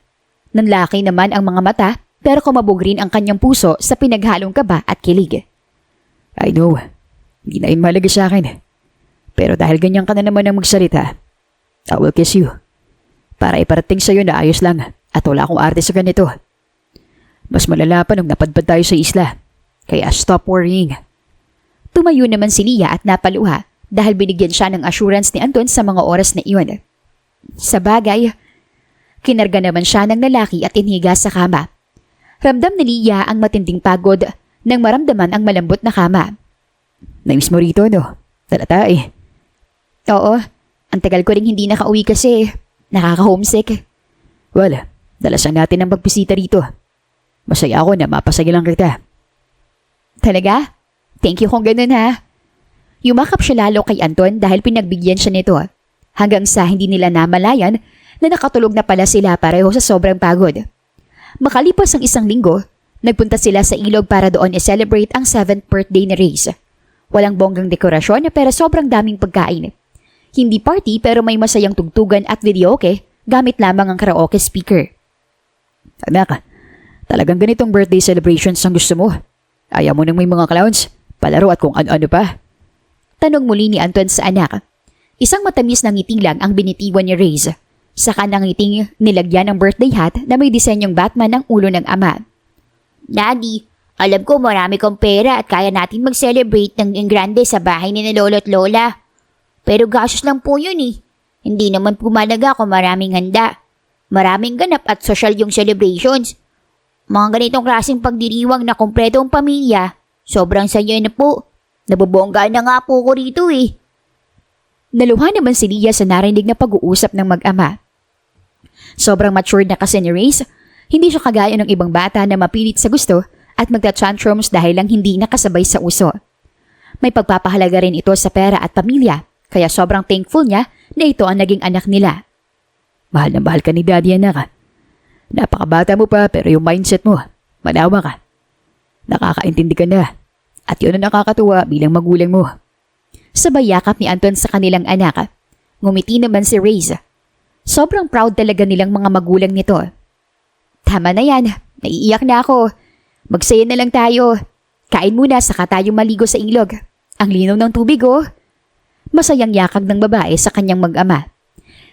Nanlaki naman ang mga mata pero kumabog rin ang kanyang puso sa pinaghalong kaba at kilig. I know, hindi na yun mahalaga sa akin. Pero dahil ganyan ka na naman ang magsalita, I will kiss you. Para iparating sa'yo na ayos lang at wala akong arte sa ganito. Mas malala pa nung napadpad tayo sa isla. Kaya stop worrying. Tumayo naman si Lia at napaluha dahil binigyan siya ng assurance ni Anton sa mga oras na iyon. Sa bagay, kinarga naman siya ng lalaki at inhiga sa kama. Ramdam ni Lia ang matinding pagod nang maramdaman ang malambot na kama. Namiss mo rito, no? Talata eh. Oo, ang tagal ko rin hindi nakauwi kasi nakaka-homesick. Well, dalasan natin ang pagbisita rito. Masaya ako na mapasaya lang kita. Talaga? Thank you kung ganun Yumakap siya lalo kay Anton dahil pinagbigyan siya nito. Hanggang sa hindi nila namalayan na nakatulog na pala sila pareho sa sobrang pagod. Makalipas ang isang linggo, nagpunta sila sa ilog para doon i-celebrate ang 7th birthday ni Reyes. Walang bonggang dekorasyon pero sobrang daming pagkain. Hindi party pero may masayang tugtugan at videoke gamit lamang ang karaoke speaker. Anak, talagang ganitong birthday celebrations ang gusto mo. Ayaw mo nang may mga clowns, palaro at kung ano-ano pa. Tanong muli ni Anton sa anak. Isang matamis na ngiti lang ang binitiwan ni Reyes. Saka ng ngiting nilagyan ng birthday hat na may disenyong Batman ng ulo ng ama. Daddy, alam ko marami kang pera at kaya natin mag-celebrate ng grande sa bahay ni na lolo at lola. Pero gastos lang po yun Hindi naman pumalaga kung maraming handa. Maraming ganap at social yung celebrations. Mga ganitong klaseng pagdiriwang na kompleto ang pamilya, sobrang saya na po. Nabobongga na nga po ko rito Naluha naman si Lia sa narinig na pag-uusap ng mag-ama. Sobrang matured na kasi ni Reyes, hindi siya kagaya ng ibang bata na mapilit sa gusto at magta-tantrums dahil lang hindi nakasabay sa uso. May pagpapahalaga rin ito sa pera at pamilya, kaya sobrang thankful niya na ito ang naging anak nila. Mahal na mahal ka ni Daddy, anak. Napakabata mo pa pero yung mindset mo, manawa ka. Nakakaintindi ka na. At yun ang nakakatuwa bilang magulang mo. Sabay yakap ni Anton sa kanilang anak. Ngumiti naman si Reyes. Sobrang proud talaga nilang mga magulang nito. Tama na yan, naiiyak na ako. Magsaya na lang tayo. Kain muna saka tayo maligo sa ilog. Ang linaw ng tubig Masayang yakag ng babae sa kanyang mag-ama.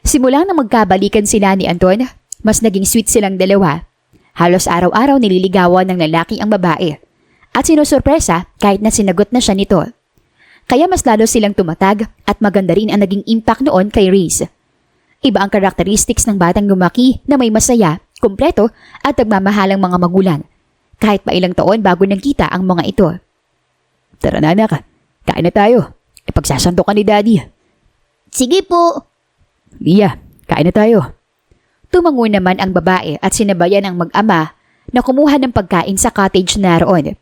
Simula na magkabalikan sila ni Anton, mas naging sweet silang dalawa. Halos araw-araw nililigawan ng lalaki ang babae. At sinusurpresa kahit na sinagot na siya nito. Kaya mas lalo silang tumatag at maganda rin ang naging impact noon kay Reyes. Iba ang characteristics ng batang lumaki na may masaya, kumpleto at nagmamahalang mga magulang. Kahit pa ilang taon bago nagkita ang mga ito. Tara na, anak. Kain na tayo. Ipagsasanto ka ni Daddy. Sige po. Lia, kain na tayo. Tumango naman ang babae at sinabayan ang mag-ama na kumuha ng pagkain sa cottage na roon.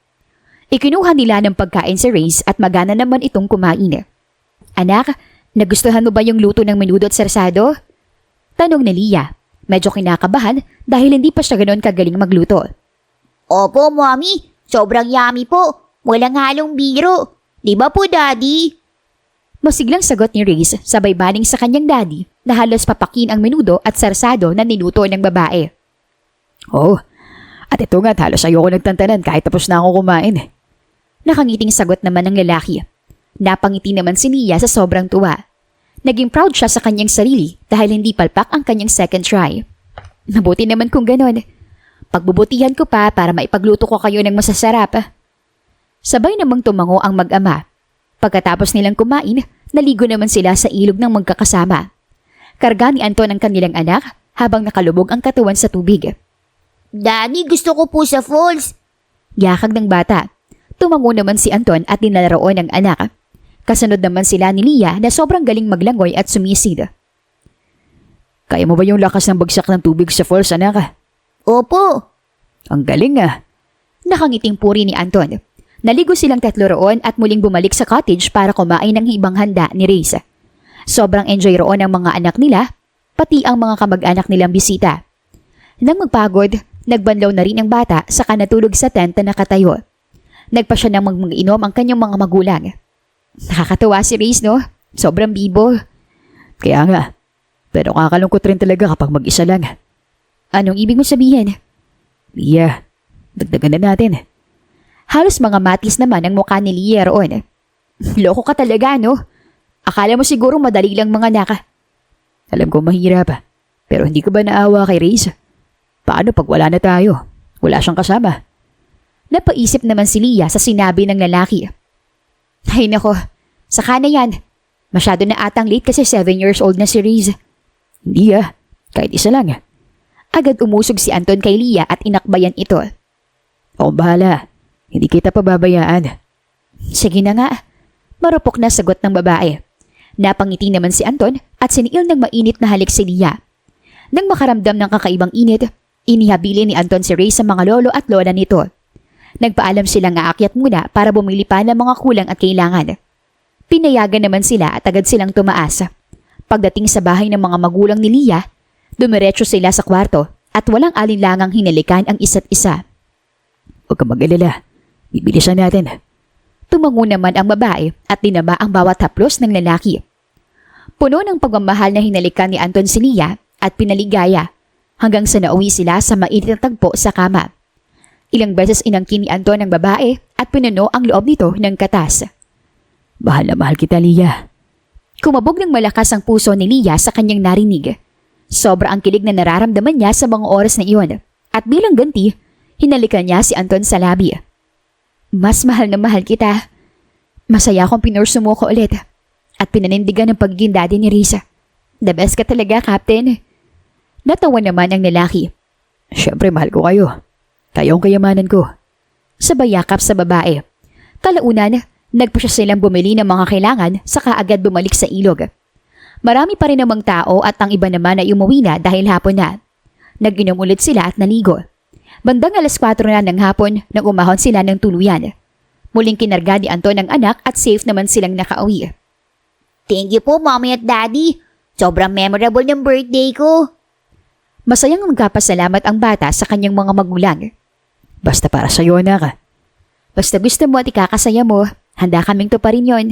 Ikinuha nila ng pagkain si Reyes at magana naman itong kumain. Anak, nagustuhan mo ba yung luto ng menudo at sersado? Tanong ni Lia. Medyo kinakabahan dahil hindi pa siya ganoon kagaling magluto. Opo, Mommy. Sobrang yummy po. Walang halong biro. Di ba po, Daddy? Masiglang sagot ni Reyes sabay baling sa kanyang daddy na halos papakin ang menudo at sersado na niluto ng babae. Oh, at ito nga halos ayoko nagtantanan kahit tapos na ako kumain. Nakangiting sagot naman ng lalaki. Napangiti naman si Lia sa sobrang tuwa. Naging proud siya sa kanyang sarili dahil hindi palpak ang kanyang second try. Mabuti naman kung ganon. Pagbubutihan ko pa para maipagluto ko kayo ng masasarap. Sabay namang tumango ang mag-ama. Pagkatapos nilang kumain, naligo naman sila sa ilog ng magkakasama. Karga ni Anton ang kanilang anak habang nakalubog ang katawan sa tubig. Daddy, gusto ko po sa falls. Yakag ng bata. Tumango naman si Anton at dinalaroon ng anak. Kasunod naman sila ni Lia na sobrang galing maglangoy at sumisid. Kaya mo ba yung lakas ng bagsak ng tubig sa falls, anak? Opo. Ang galing ah. Nakangiting puri ni Anton. Naligo silang tatlo roon at muling bumalik sa cottage para kumain ng ibang handa ni Reyes. Sobrang enjoy roon ang mga anak nila, pati ang mga kamag-anak nilang bisita. Nang magpagod, nagbanlaw na rin ang bata saka natulog sa tent na nakatayo. Nagpa siya nang mag-inom ang kanyang mga magulang. Nakakatawa si Reyes, no? Sobrang bibo. Kaya nga. Pero kakalungkot rin talaga kapag mag-isa lang. Anong ibig mo sabihin? Lia, dagdagan na natin. Halos mga matis naman ang mukha ni Lia roon. Loko ka talaga, no? Akala mo siguro madali lang mga naka. Alam ko mahirap, pero hindi ko ba naawa kay Reyes? Paano pag wala na tayo? Wala siyang kasama. Napaisip naman si Lia sa sinabi ng lalaki. Ay nako, saka na yan. Masyado na atang late kasi 7 years old na si Reyes. Hindi kahit isa lang. Agad umusog si Anton kay Lia at inakbayan ito. Ako bahala, hindi kita pababayaan. Sige na nga. Marupok na sagot ng babae. Napangiti naman si Anton at siniil ng mainit na halik si Lia. Nang makaramdam ng kakaibang init, inihabili ni Anton si Reyes sa mga lolo at lola nito. Nagpaalam silang aakyat muna para bumili pa ng mga kulang at kailangan. Pinayagan naman sila at agad silang tumaas. Pagdating sa bahay ng mga magulang ni Lia, dumiretso sila sa kwarto at walang alinlangang hinalikan ang isa't isa. Huwag kang mag-alala, bibilisan natin. Tumango naman ang babae at dinama ang bawat haplos ng lalaki. Puno ng pagmamahal na hinalikan ni Anton si Lia at pinaligaya hanggang sa nauwi sila sa mainit na tagpo sa kama. Ilang beses inangkin ni Anton ang babae at pinuno ang loob nito ng katas. Mahal na mahal kita, Lia. Kumabog ng malakas ang puso ni Lia sa kanyang narinig. Sobra ang kilig na nararamdaman niya sa mga oras na iyon at bilang ganti, hinalikan niya si Anton sa labi. Mas mahal na mahal kita. Masaya akong pinurso mo ko ulit at pinanindigan ng pagiging daddy ni Risa. The best ka talaga, Captain. Natawa naman ang lalaki. Siyempre mahal ko kayo. Kayo ang kayamanan ko. Sabay yakap sa babae. Kalaunan, nagpa siya silang bumili ng mga kailangan saka agad bumalik sa ilog. Marami pa rin namang tao at ang iba naman ay umuwi na dahil hapon na. Nag-inom ulit sila at naligo. Bandang 4:00 na ng hapon nang umahon sila ng tuluyan. Muling kinarga ni Anton ang anak at safe naman silang nakauwi. Thank you po, Mommy at Daddy. Sobrang memorable ng birthday ko. Masayang magkapasalamat ang bata sa kanyang mga magulang. Basta para sa'yo, anak. Basta gusto mo at ikakasaya mo, handa kaming tuparin yon.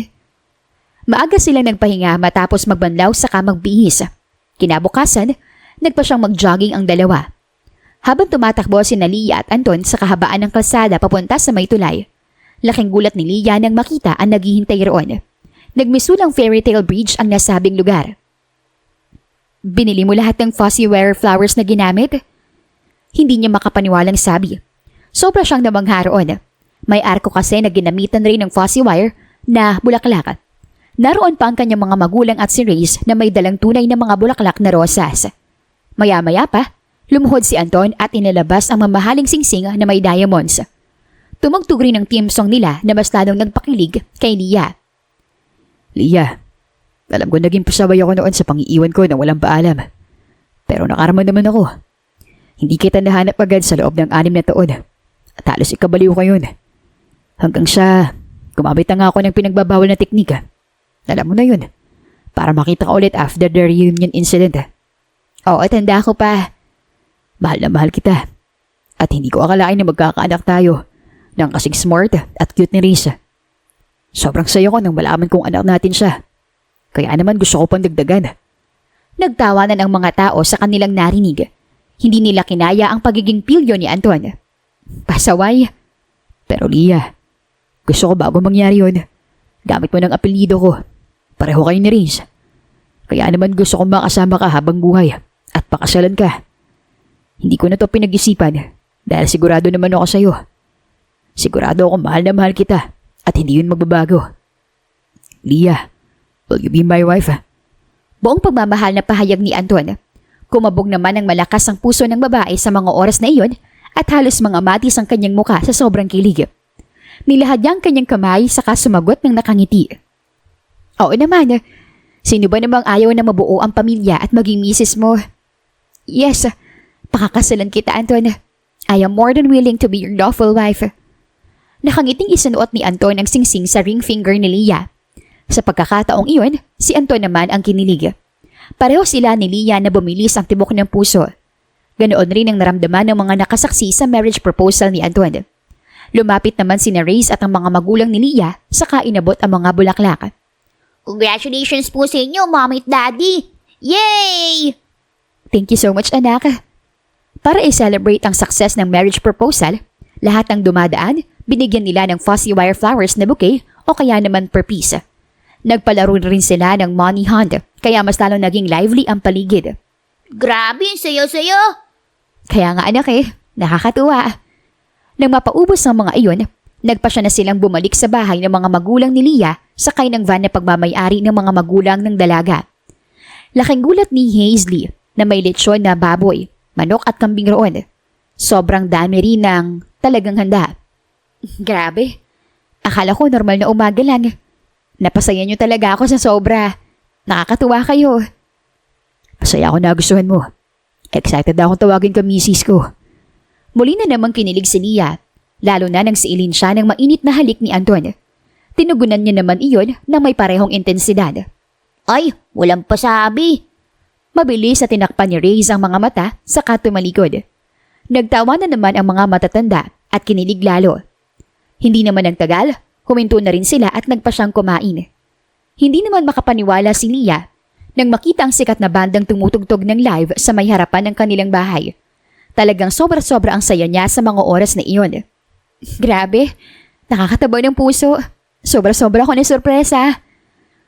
Maaga silang nagpahinga matapos magbanlaw saka magbihis. Kinabukasan, nagpa siyang mag-jogging ang dalawa. Habang tumatakbo si Lia at Anton sa kahabaan ng kalsada papunta sa may tulay, laking gulat ni Lia nang makita ang naghihintay roon. Nagmisulang fairy tale bridge ang nasabing lugar. Binili mo lahat ng fussy wire flowers na ginamit? Hindi niya makapaniwalang sabi. Sobra siyang namangha roon. May arko kasi na ginamitan rin ng fussy wire na bulaklak. Naroon pa ang kanyang mga magulang at si Reyes na may dalang tunay na mga bulaklak na rosas. Maya-maya pa, lumuhod si Anton at inilabas ang mamahaling singsing na may diamonds. Tumugtog rin ang team song nila na mas lalong nagpakilig kay Lia. Lia, alam ko naging pasaway ako noon sa pangiiwan ko na walang paalam. Pero nakarama naman ako. Hindi kita nahanap agad sa loob ng 6 na taon. At halos ikabaliw ko yun. Hanggang sa gumamit na nga ako ng pinagbabawal na teknika. Alam mo na yun. Para makita ka ulit after the reunion incident. Oo, tanda ko pa. Mahal na mahal kita. At hindi ko akalain na magkakaanak tayo ng kasing smart at cute ni Risa. Sobrang saya ko nang malaman kong anak natin siya. Kaya naman gusto ko pang dagdagan. Nagtawanan ang mga tao sa kanilang narinig. Hindi nila kinaya ang pagiging pilyo ni Anton. Pasaway. Pero Lia, gusto ko bago mangyari yun, gamit mo ng apelyido ko. Pareho kayo ni Risa. Kaya naman gusto kong makasama ka habang buhay at pakasalan ka. Hindi ko na to pinag-isipan dahil sigurado naman ako sa'yo. Sigurado ako mahal na mahal kita at hindi yun magbabago. Lia, will you be my wife? Buong pagmamahal na pahayag ni Anton. Kumabog naman ng malakas ang puso ng babae sa mga oras na iyon at halos mga matis ang kanyang muka sa sobrang kilig. Nilahad niya ang kanyang kamay saka sumagot ng nakangiti. Oo naman, sino ba namang ayaw na mabuo ang pamilya at maging misis mo? Yes, pakakasalan kita, Anton. I am more than willing to be your lawful wife. Nakangiting isinuot ni Anton ang singsing sa ring finger ni Leah. Sa pagkakataong iyon, si Anton naman ang kinilig. Pareho sila ni Leah na bumilis ang tibok ng puso. Ganoon rin ang naramdaman ng mga nakasaksi sa marriage proposal ni Anton. Lumapit naman si Reyes at ang mga magulang ni Leah saka inabot ang mga bulaklak. Congratulations po sa inyo, Mommy at Daddy! Yay! Thank you so much, anak. Para i-celebrate ang success ng marriage proposal, lahat ng dumadaan, binigyan nila ng fussy wire flowers na bouquet o kaya naman per piece. Nagpalaro rin sila ng money hunt, kaya mas lalo naging lively ang paligid. Grabe, sayo-sayo! Kaya nga anak nakakatuwa. Nang mapaubos ang mga iyon, nagpasya na silang bumalik sa bahay ng mga magulang ni Leah sakay ng van na pagmamayari ng mga magulang ng dalaga. Laking gulat ni Hazley na may lechon na baboy, manok at kambing roon. Sobrang dami rin ng talagang handa. Grabe, akala ko normal na umaga lang. Napasaya niyo talaga ako sa sobra. Nakakatuwa kayo. Masaya ako na gustuhan mo. Excited akong tawagin ka misis ko. Muli na namang kinilig si Leah, lalo na nang siilin siya ng mainit na halik ni Anton. Tinugunan niya naman iyon na may parehong intensidad. Ay, walang pasabi. Mabilis na tinakpan ni Reyes ang mga mata saka tumalikod. Nagtawa na naman ang mga matatanda at kinilig lalo. Hindi naman nagtagal, huminto na rin sila at nagpa siyang kumain. Hindi naman makapaniwala si Leah nang makita ang sikat na bandang tumutugtog ng live sa may harapan ng kanilang bahay. Talagang sobra-sobra ang saya niya sa mga oras na iyon. Grabe, nakakatabaw ng puso. Sobra-sobra ako na sorpresa.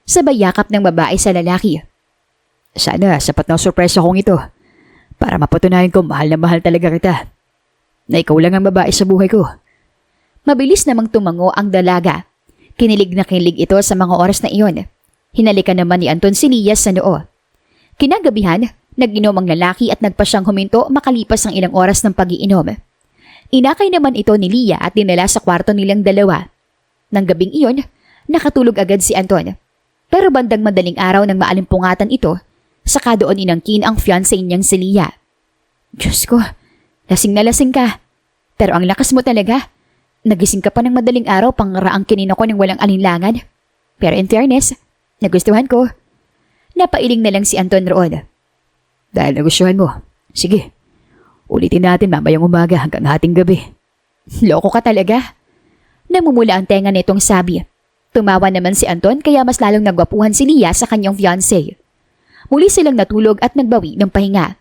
Sabay yakap ng babae sa lalaki. Sana sapat na sorpresa kong ito para mapatunayan ko mahal na mahal talaga kita. Na ikaw lang ang babae sa buhay ko. Mabilis namang tumango ang dalaga. Kinilig na kinilig ito sa mga oras na iyon. Hinalikan naman ni Anton si Leah sa noo. Kinagabihan, nag-inom ang lalaki at nagpa siyang huminto makalipas ang ilang oras ng pag-iinom. Inakay naman ito ni Leah at dinala sa kwarto nilang dalawa. Nang gabing iyon, nakatulog agad si Anton. Pero bandang madaling araw ng maalimpungatan ito, saka doon inangkin ang fiancé niyang si Leah. Diyos ko, lasing na lasing ka. Pero ang lakas mo talaga. Nagising ka pa ng madaling araw pangaraang kinin ako ng walang alinlangan. Pero in fairness, nagustuhan ko. Napailing na lang si Anton roon. Dahil nagustuhan mo, sige, ulitin natin mamayang umaga hanggang hating gabi. Loko ka talaga. Namumula ang tenga nitong sabi. Tumawa naman si Anton kaya mas lalong nagwapuhan si Leah sa kanyang fiancé. Muli silang natulog at nagbawi ng pahinga.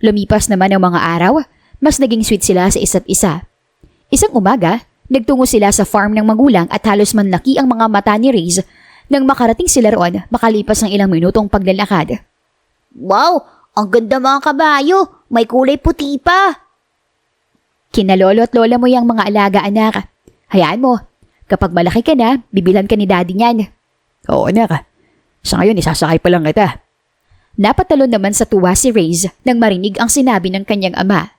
Lumipas naman ang mga araw, mas naging sweet sila sa isa't isa. Isang umaga, nagtungo sila sa farm ng magulang at halos manlaki ang mga mata ni Reyes nang makarating sila roon makalipas ng ilang minutong paglalakad. Wow, ang ganda mga kabayo. May kulay puti pa. Kinalolo at lola mo yung mga alaga, anak. Hayaan mo, kapag malaki ka na, bibilan ka ni daddy niyan. Oo anak, sa ngayon isasakay pa lang kita. Napatalon naman sa tuwa si Reyes nang marinig ang sinabi ng kanyang ama.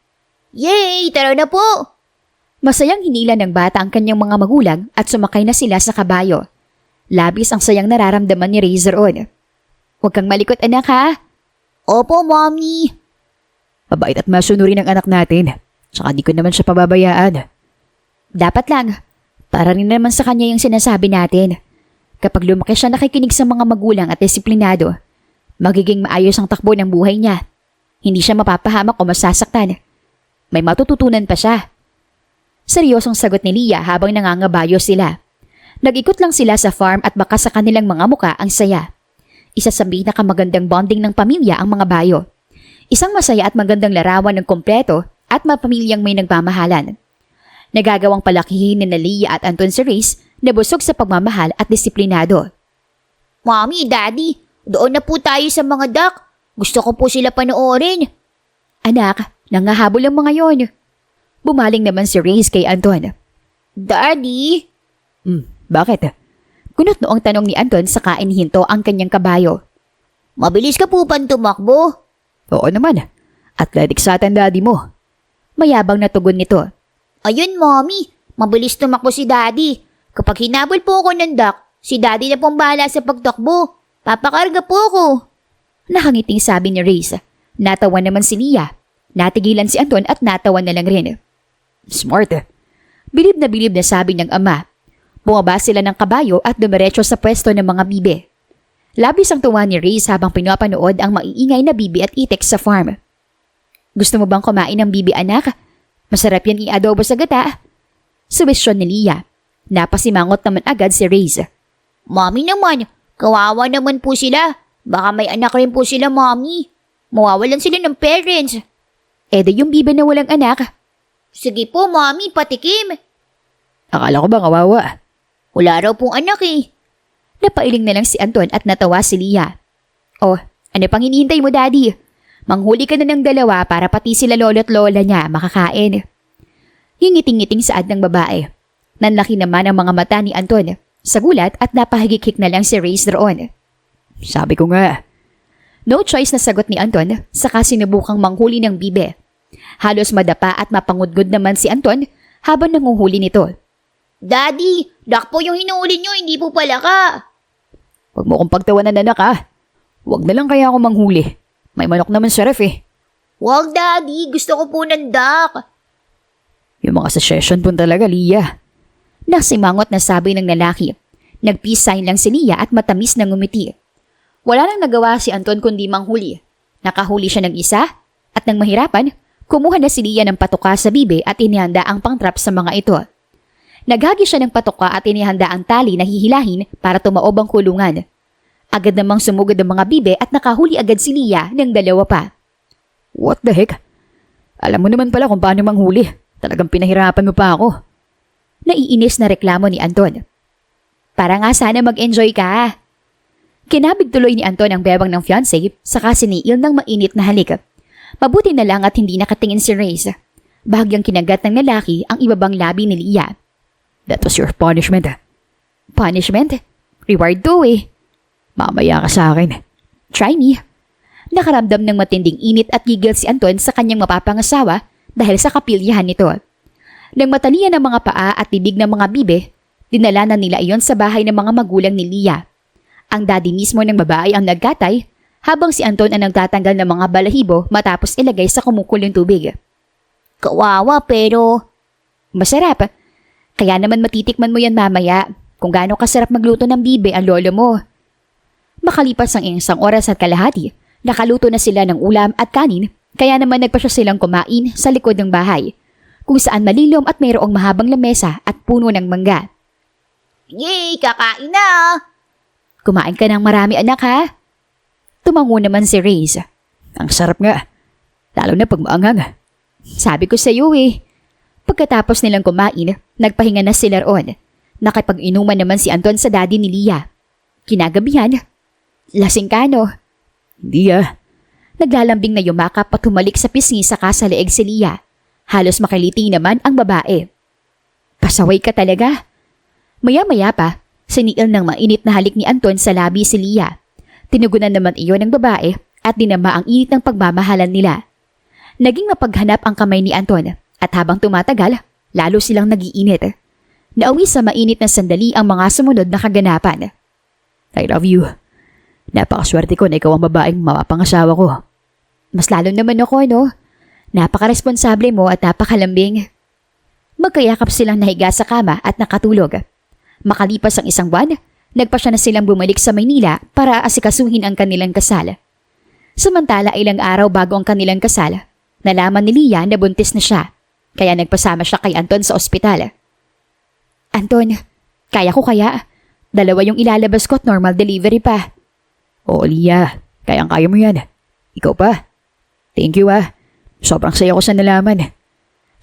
Yay, tara na po. Masayang hinila ng bata ang kanyang mga magulang at sumakay na sila sa kabayo. Labis ang sayang nararamdaman ni Reyes roon. Huwag kang malikot, anak, ha? Opo, Mommy. Mabait at masunurin ang anak natin. Tsaka di ko naman siya pababayaan. Dapat lang. Para rin naman sa kanya yung sinasabi natin. Kapag lumaki siya nakikinig sa mga magulang at disiplinado, magiging maayos ang takbo ng buhay niya. Hindi siya mapapahamak o masasaktan. May matututunan pa siya. Seryosong sagot ni Leah habang nangangabayo sila. Nag-ikot lang sila sa farm at baka sa kanilang mga muka ang saya. Isa sa pinakamagandang bonding ng pamilya ang mga bayo. Isang masaya at magandang larawan ng kompleto at mapamilyang may nagmamahalan. Nagagawang palakihin ni Leah at Anton si Reyes na busog sa pagmamahal at disiplinado. Mommy, Daddy, doon na po tayo sa mga duck. Gusto ko po sila panoorin. Anak, nangahabol ang mga yon. Bumaling naman si Reyes kay Anton. Daddy? Bakit? Kunot noong tanong ni Anton sa kain hinto ang kanyang kabayo. Mabilis ka po pan tumakbo. Oo naman. Athletic sa atan daddy mo. Mayabang na tugon nito. Ayun, Mommy. Mabilis tumakbo si Daddy. Kapag hinabol po ako ng duck, si Daddy na pong bahala sa pagtakbo. Papakarga po ako. Nakangiting sabi ni Reyes. Natawa naman si Lia. Natigilan si Anton at natawa na lang rin. Smart eh. Bilib na sabi ng ama. Bumaba sila ng kabayo at dumiretso sa pwesto ng mga bibe. Labis ang tuwa ni Reyes habang pinapanood ang maiingay na bibi at itik sa farm. Gusto mo bang kumain ng bibi, anak? Masarap yan i-adobo sa gata. Subesyon ni Lia. Napasimangot naman agad si Reyes. Mommy naman, kawawa naman po sila. Baka may anak rin po sila, Mommy. Mawawalan sila ng parents. Yung bibi na walang anak. Sige po, Mommy, patikim. Akala ko ba kawawa? Wala raw pong anak eh. Napailing na lang si Anton at natawa si Lia. Oh, ano pang hinihintay mo, Daddy? Manghuli ka na ng dalawa para pati sila lolo't lola niya makakain. Hingiting-ngiting saad ng babae. Nanlaki naman ang mga mata ni Anton. Sa gulat at napahigik-hik na lang si Reyes roon. Sabi ko nga. No choice na sagot ni Anton, saka sinubukang manghuli ng bibe. Halos madapa at mapangudgod naman si Anton habang nanguhuli nito. Daddy, duck po yung hinuuli nyo, hindi po pala ka. Huwag mo kong pagtawanan anak ha. Huwag na lang kaya ako manghuli. May manok naman sa ref eh. Wag, Daddy, gusto ko po ng duck. Yung mga suggestion po talaga, Lia. Nasimangot na sabi ng lalaki. Nag-peace sign lang si Lia at matamis na ngumiti. Wala nang nagawa si Anton kundi manghuli. Nakahuli siya ng isa at nang mahirapan, kumuha na si Lia ng patuka sa bibe at inihanda ang pangtrap sa mga ito. Naghagi siya ng patuka at inihanda ang tali na hihilahin para tumaob ang kulungan. Agad namang sumugod ang mga bibe at nakahuli agad si Lia ng dalawa pa. What the heck? Alam mo naman pala kung paano manghuli. Talagang pinahirapan mo pa ako. Naiinis na reklamo ni Anton. Para nga sana mag-enjoy ka. Kinabig tuloy ni Anton ang bebang ng fiancé saka siniil ng mainit na halik. Mabuti na lang at hindi nakatingin si Reyes. Bahagyang kinagat ng lalaki ang ibabang labi ni Lia. That was your punishment. Punishment? Reward to eh. Mamaya ka sa akin. Try me. Nakaramdam ng matinding init at gigil si Anton sa kanyang mapapangasawa dahil sa kapilyahan nito. Nang matalian ng mga paa at bibig ng mga bibe, dinala na nila iyon sa bahay ng mga magulang ni Lia. Ang daddy mismo ng babae ang nagkatay habang si Anton ang nagtatanggal ng mga balahibo matapos ilagay sa kumukulong tubig. Kawawa pero... Masarap. Kaya naman matitikman mo yan mamaya kung gaano kasarap magluto ng bibe ang lolo mo. Makalipas ang isang oras at kalahati, nakaluto na sila ng ulam at kanin kaya naman nagpasya silang kumain sa likod ng bahay kung saan malilom at mayroong mahabang lamesa at puno ng mangga. Yay, kakain na! Kumain ka ng marami anak ha? Tumango naman si Reyes. Ang sarap nga. Lalo na pag maanghang. Sabi ko sa iyo eh. Pagkatapos nilang kumain, nagpahinga na sila roon. Nakipag-inuman naman si Anton sa daddy ni Lia. Kinagabihan, lasing ka no? Hindi ah. Naglalambing na yumakap at humalik sa pisngi saka sa leeg si Lia. Halos makiliti naman ang babae. Pasaway ka talaga. Maya-maya pa, siniil ng mainit na halik ni Anton sa labi si Lia. Tinugunan naman iyon ng babae at dinama ang init ng pagmamahalan nila. Naging mapaghanap ang kamay ni Anton at habang tumatagal, lalo silang nagiinit. Nauwi sa mainit na sandali ang mga sumunod na kaganapan. I love you. Napakaswerte ko na ikaw ang babaeng mapapangasawa ko. Mas lalo naman ako, no? Napakaresponsable mo at napakalambing. Magkayakap silang nahiga sa kama at nakatulog. Makalipas ang isang buwan, nagpasya na silang bumalik sa Maynila para asikasuhin ang kanilang kasal. Samantala ilang araw bago ang kanilang kasal, nalaman ni Lia na buntis na siya, kaya nagpasama siya kay Anton sa ospital. Anton, kaya ko kaya? 2 yung ilalabas ko at normal delivery pa. Oo, Lia. Kayang-kaya mo yan. Ikaw pa. Thank you ah. Sobrang saya ko sa nalaman.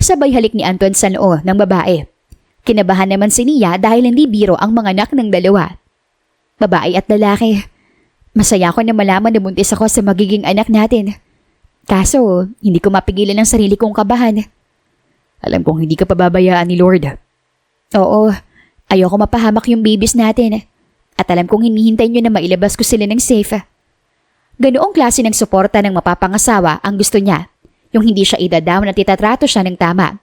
Sabay halik ni Anton sa noo ng babae. Kinabahan naman si Lia dahil hindi biro ang mga anak ng dalawa. Babae at lalaki. Masaya ko na malaman na buntis ako sa magiging anak natin. Kaso, hindi ko mapigilan ang sarili kong kabahan. Alam kong hindi ka pababayaan ni Lord. Oo, ayoko mapahamak yung babies natin. At alam kong hinihintay nyo na mailabas ko sila ng safe. Ganoong klase ng suporta ng mapapangasawa ang gusto niya, yung hindi siya idadaw na titatrato siya ng tama.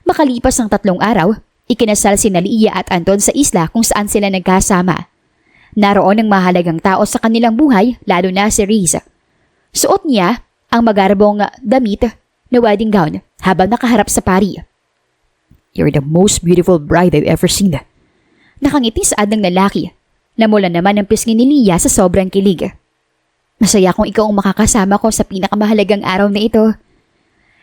Makalipas ang 3 araw, ikinasal sina Leia at Anton sa isla kung saan sila nagkasama. Naroon ang mahalagang tao sa kanilang buhay, lalo na si Reese. Suot niya ang magarbong damit na wedding gown habang nakaharap sa pari. You're the most beautiful bride I've ever seen. Nakangiti saad ng lalaki. Namula naman ang pisngi ni Leia sa sobrang kilig. Masaya kung ikaw ang makakasama ko sa pinakamahalagang araw na ito.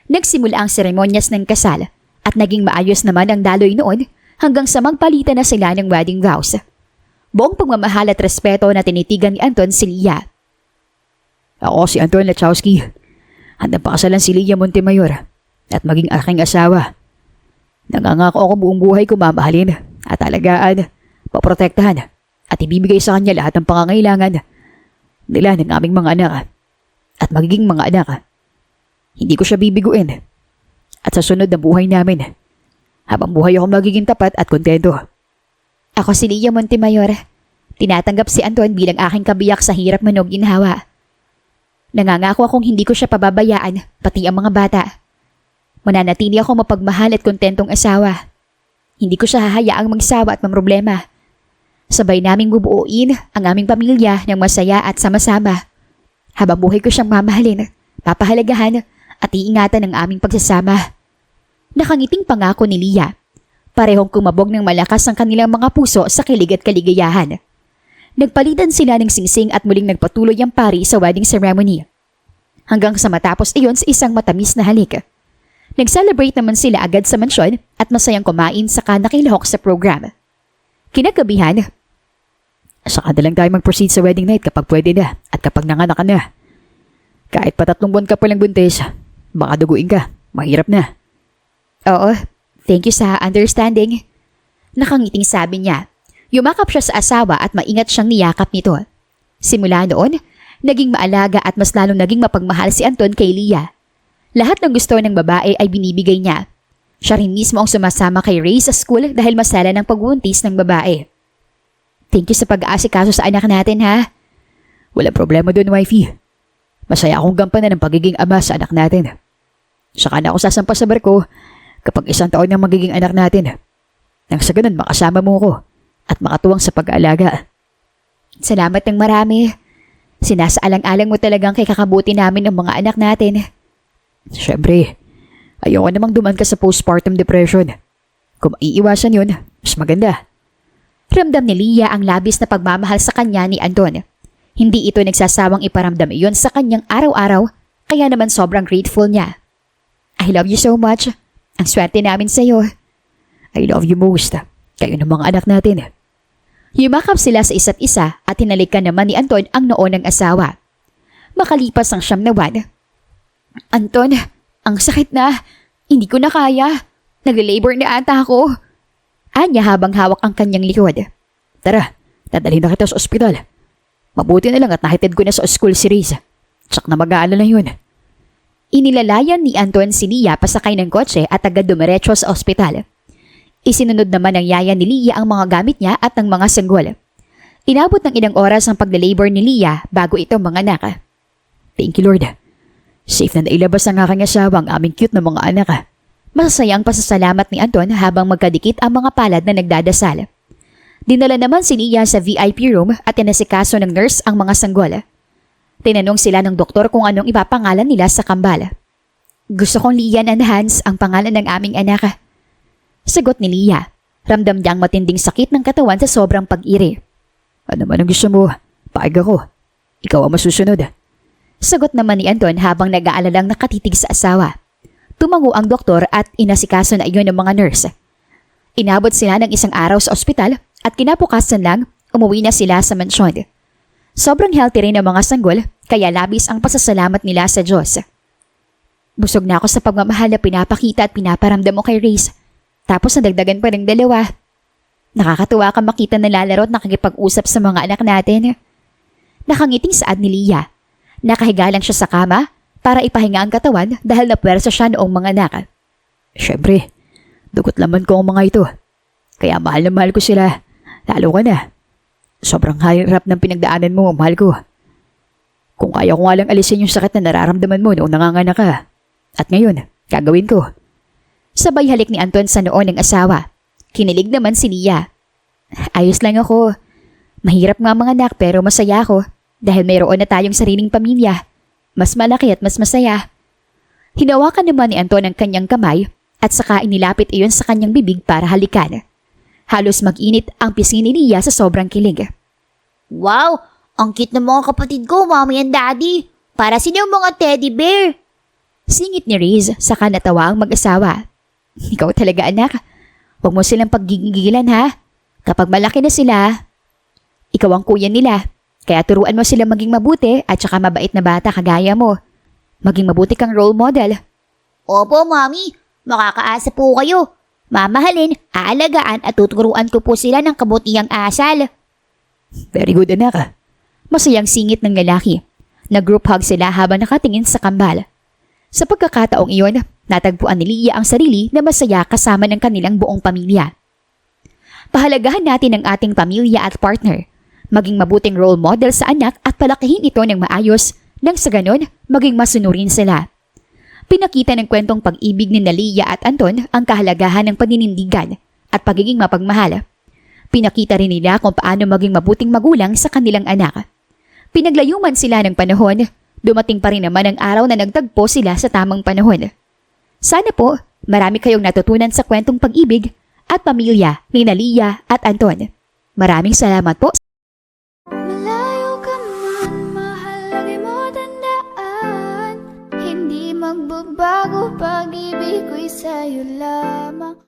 Nagsimula ang seremonyas ng kasal at naging maayos naman ang daloy noon hanggang sa magpalitan na sila ng wedding vows. Buong pagmamahal at respeto na tinitigan ni Anton si Leia. Ako si Anton Lachowski. Handang pakasalan si Leia Montemayor at maging aking asawa. Nangangako ako buong buhay ko mamahalin at alagaan, paprotektahan at ibibigay sa kanya lahat ng pangangailangan nila ng aming mga anak at magiging mga anak. Hindi ko siya bibiguin at sa sunod na buhay namin, habang buhay ako magiging tapat at kontento. Ako si Leia Montemayor. Tinatanggap si Anton bilang aking kabiyak sa hirap manog ginhawa. Nangangako akong hindi ko siya pababayaan, pati ang mga bata. Mananatili ako mapagmahal at kontentong asawa. Hindi ko siya hahayaang magsawa at mamroblema. Sabay naming bubuuin ang aming pamilya ng masaya at sama-sama. Habang buhay ko siyang mamahalin, papahalagahan at iingatan ang aming pagsasama. Nakangiting pangako ni Leia. Parehong kumabog ng malakas ang kanilang mga puso sa kilig at kaligayahan. Nagpalitan sila ng singsing at muling nagpatuloy ang pari sa wedding ceremony. Hanggang sa matapos iyon sa isang matamis na halik. Nag-celebrate naman sila agad sa mansyon at masayang kumain saka nakilahok sa program. Kinagabihan, Saka na lang tayo mag-proceed sa wedding night kapag pwede na at kapag nanganak ka na. Kahit pa 3 buwan ka palang buntis, baka duguin ka. Mahirap na. Oo, thank you sa understanding. Nakangiting sabi niya. Yumakap siya sa asawa at maingat siyang niyakap nito. Simula noon, naging maalaga at mas lalong naging mapagmahal si Anton kay Leia. Lahat ng gusto ng babae ay binibigay niya. Siya rin mismo ang sumasama kay Ray sa school dahil masala ng pagbuntis ng babae. Thank you sa pag-aasikaso sa anak natin, ha? Walang problema doon, wifey. Masaya akong gampanan ng pagiging ama sa anak natin. Saka na ako sasampa sa barko kapag 1 taon na magiging anak natin. Nang sa ganun makasama mo ko at makatuwang sa pag-aalaga. Salamat ng marami. Sinasaalang-alang mo talagang kay kakabuti namin ng mga anak natin. Siyempre, ayoko namang dumaan ka sa postpartum depression. Kung maiiwasan yun, mas maganda. Ramdam ni Leia ang labis na pagmamahal sa kanya ni Anton. Hindi ito nagsasawang iparamdam iyon sa kanyang araw-araw, kaya naman sobrang grateful niya. I love you so much. Ang swerte namin sa'yo. I love you most. Kayo ng mga anak natin. Yumakap sila sa isa't isa at hinalikan naman ni Anton ang noo ng asawa. Makalipas ang 9 na buwan. Anton, ang sakit na. Hindi ko na kaya. Nag-labor na ata ako. Anya habang hawak ang kanyang likod. Tara, dadalhin na kita sa ospital. Mabuti na lang at nahatid ko na sa school si Riz. Tsak na mag-aalala yun. Inilalayan ni Anton si Leia pasakay ng kotse at agad dumiretso sa ospital. Isinunod naman ng yaya ni Leia ang mga gamit niya at ang mga sanggol. Inabot ng ilang oras ang paglalabor ni Leia bago ito manganak. Thank you, Lord. Safe na nailabas ang aking asawa ang aming cute na mga anak. Masasayang pasasalamat ni Anton habang magkadikit ang mga palad na nagdadasal. Dinala naman si Leia sa VIP room at inasikaso ng nurse ang mga sanggol. Tinanong sila ng doktor kung anong ipapangalan nila sa kambal. Gusto kong Lian and Hans ang pangalan ng aming anak. Sagot ni Leia. Ramdam niyang matinding sakit ng katawan sa sobrang pag-iri. Ano man ang gusto mo? Paig ako. Ikaw ang masusunod. Sagot naman ni Anton habang nag-aalalang nakatitig sa asawa. Tumango ang doktor at inasikaso na iyon ng mga nurse. Inabot sila ng 1 araw sa ospital at kinabukasan lang umuwi na sila sa mansyon. Sobrang healthy rin ang mga sanggol kaya labis ang pasasalamat nila sa Diyos. Busog na ako sa pagmamahal na pinapakita at pinaparamdam mo kay Reese. Tapos nadagdagan pa ng 2. Nakakatuwa ka makita na lalaro at nakikipag-usap sa mga anak natin. Nakangiting saad ni Leia. Nakahiga lang siya sa kama para ipahinga ang katawan dahil napuwersa siya noong mga anak. Siyempre, dugot laman ko ang mga ito. Kaya mahal na mahal ko sila. Lalo ka na. Sobrang hirap ng pinagdaanan mo, mahal ko. Kung kaya ko nga lang alisin yung sakit na nararamdaman mo noong nanganganak ka. At ngayon, gagawin ko. Sabay halik ni Anton sa noo ng asawa. Kinilig naman si Lia. Ayos lang ako. Mahirap nga mga anak pero masaya ako dahil mayroon na tayong sariling pamilya. Mas malaki at mas masaya. Hinawakan naman ni Anton ang kanyang kamay at saka inilapit iyon sa kanyang bibig para halikan. Halos mag-init ang pisngi ni Lia sa sobrang kilig. Wow! Ang cute ng mga kapatid ko, mommy and daddy. Para silang mga teddy bear. Singit ni Riz saka natawa ang mag-asawa. Ikaw talaga anak. Huwag mo silang paggigigilan ha. Kapag malaki na sila, ikaw ang kuya nila. Kaya turuan mo sila maging mabuti at saka mabait na bata kagaya mo. Maging mabuti kang role model. Opo, mommy. Makakaasa po kayo. Mamahalin, aalagaan at tuturuan ko po sila ng kabutihang asal. Very good anak. Masayang singit ng lalaki. Nag-group hug sila habang nakatingin sa kambal. Sa pagkakataong iyon, natagpuan ni Lia ang sarili na masaya kasama ng kanilang buong pamilya. Pahalagahan natin ang ating pamilya at partner. Maging mabuting role model sa anak at palakihin ito ng maayos nang sa ganon maging masunurin sila. Pinakita ng kwentong pag-ibig ni Lia at Anton ang kahalagahan ng paninindigan at pagiging mapagmahal. Pinakita rin nila kung paano maging mabuting magulang sa kanilang anak. Pinaglayuman sila ng panahon, dumating pa rin naman ang araw na nagtagpo sila sa tamang panahon. Sana po, marami kayong natutunan sa kwentong pag-ibig at pamilya ni Lia at Anton. Maraming salamat po. Malayo ka man, mahal lagi mo tandaan. Hindi magbabago, pag-ibig ko'y sa'yo lamang.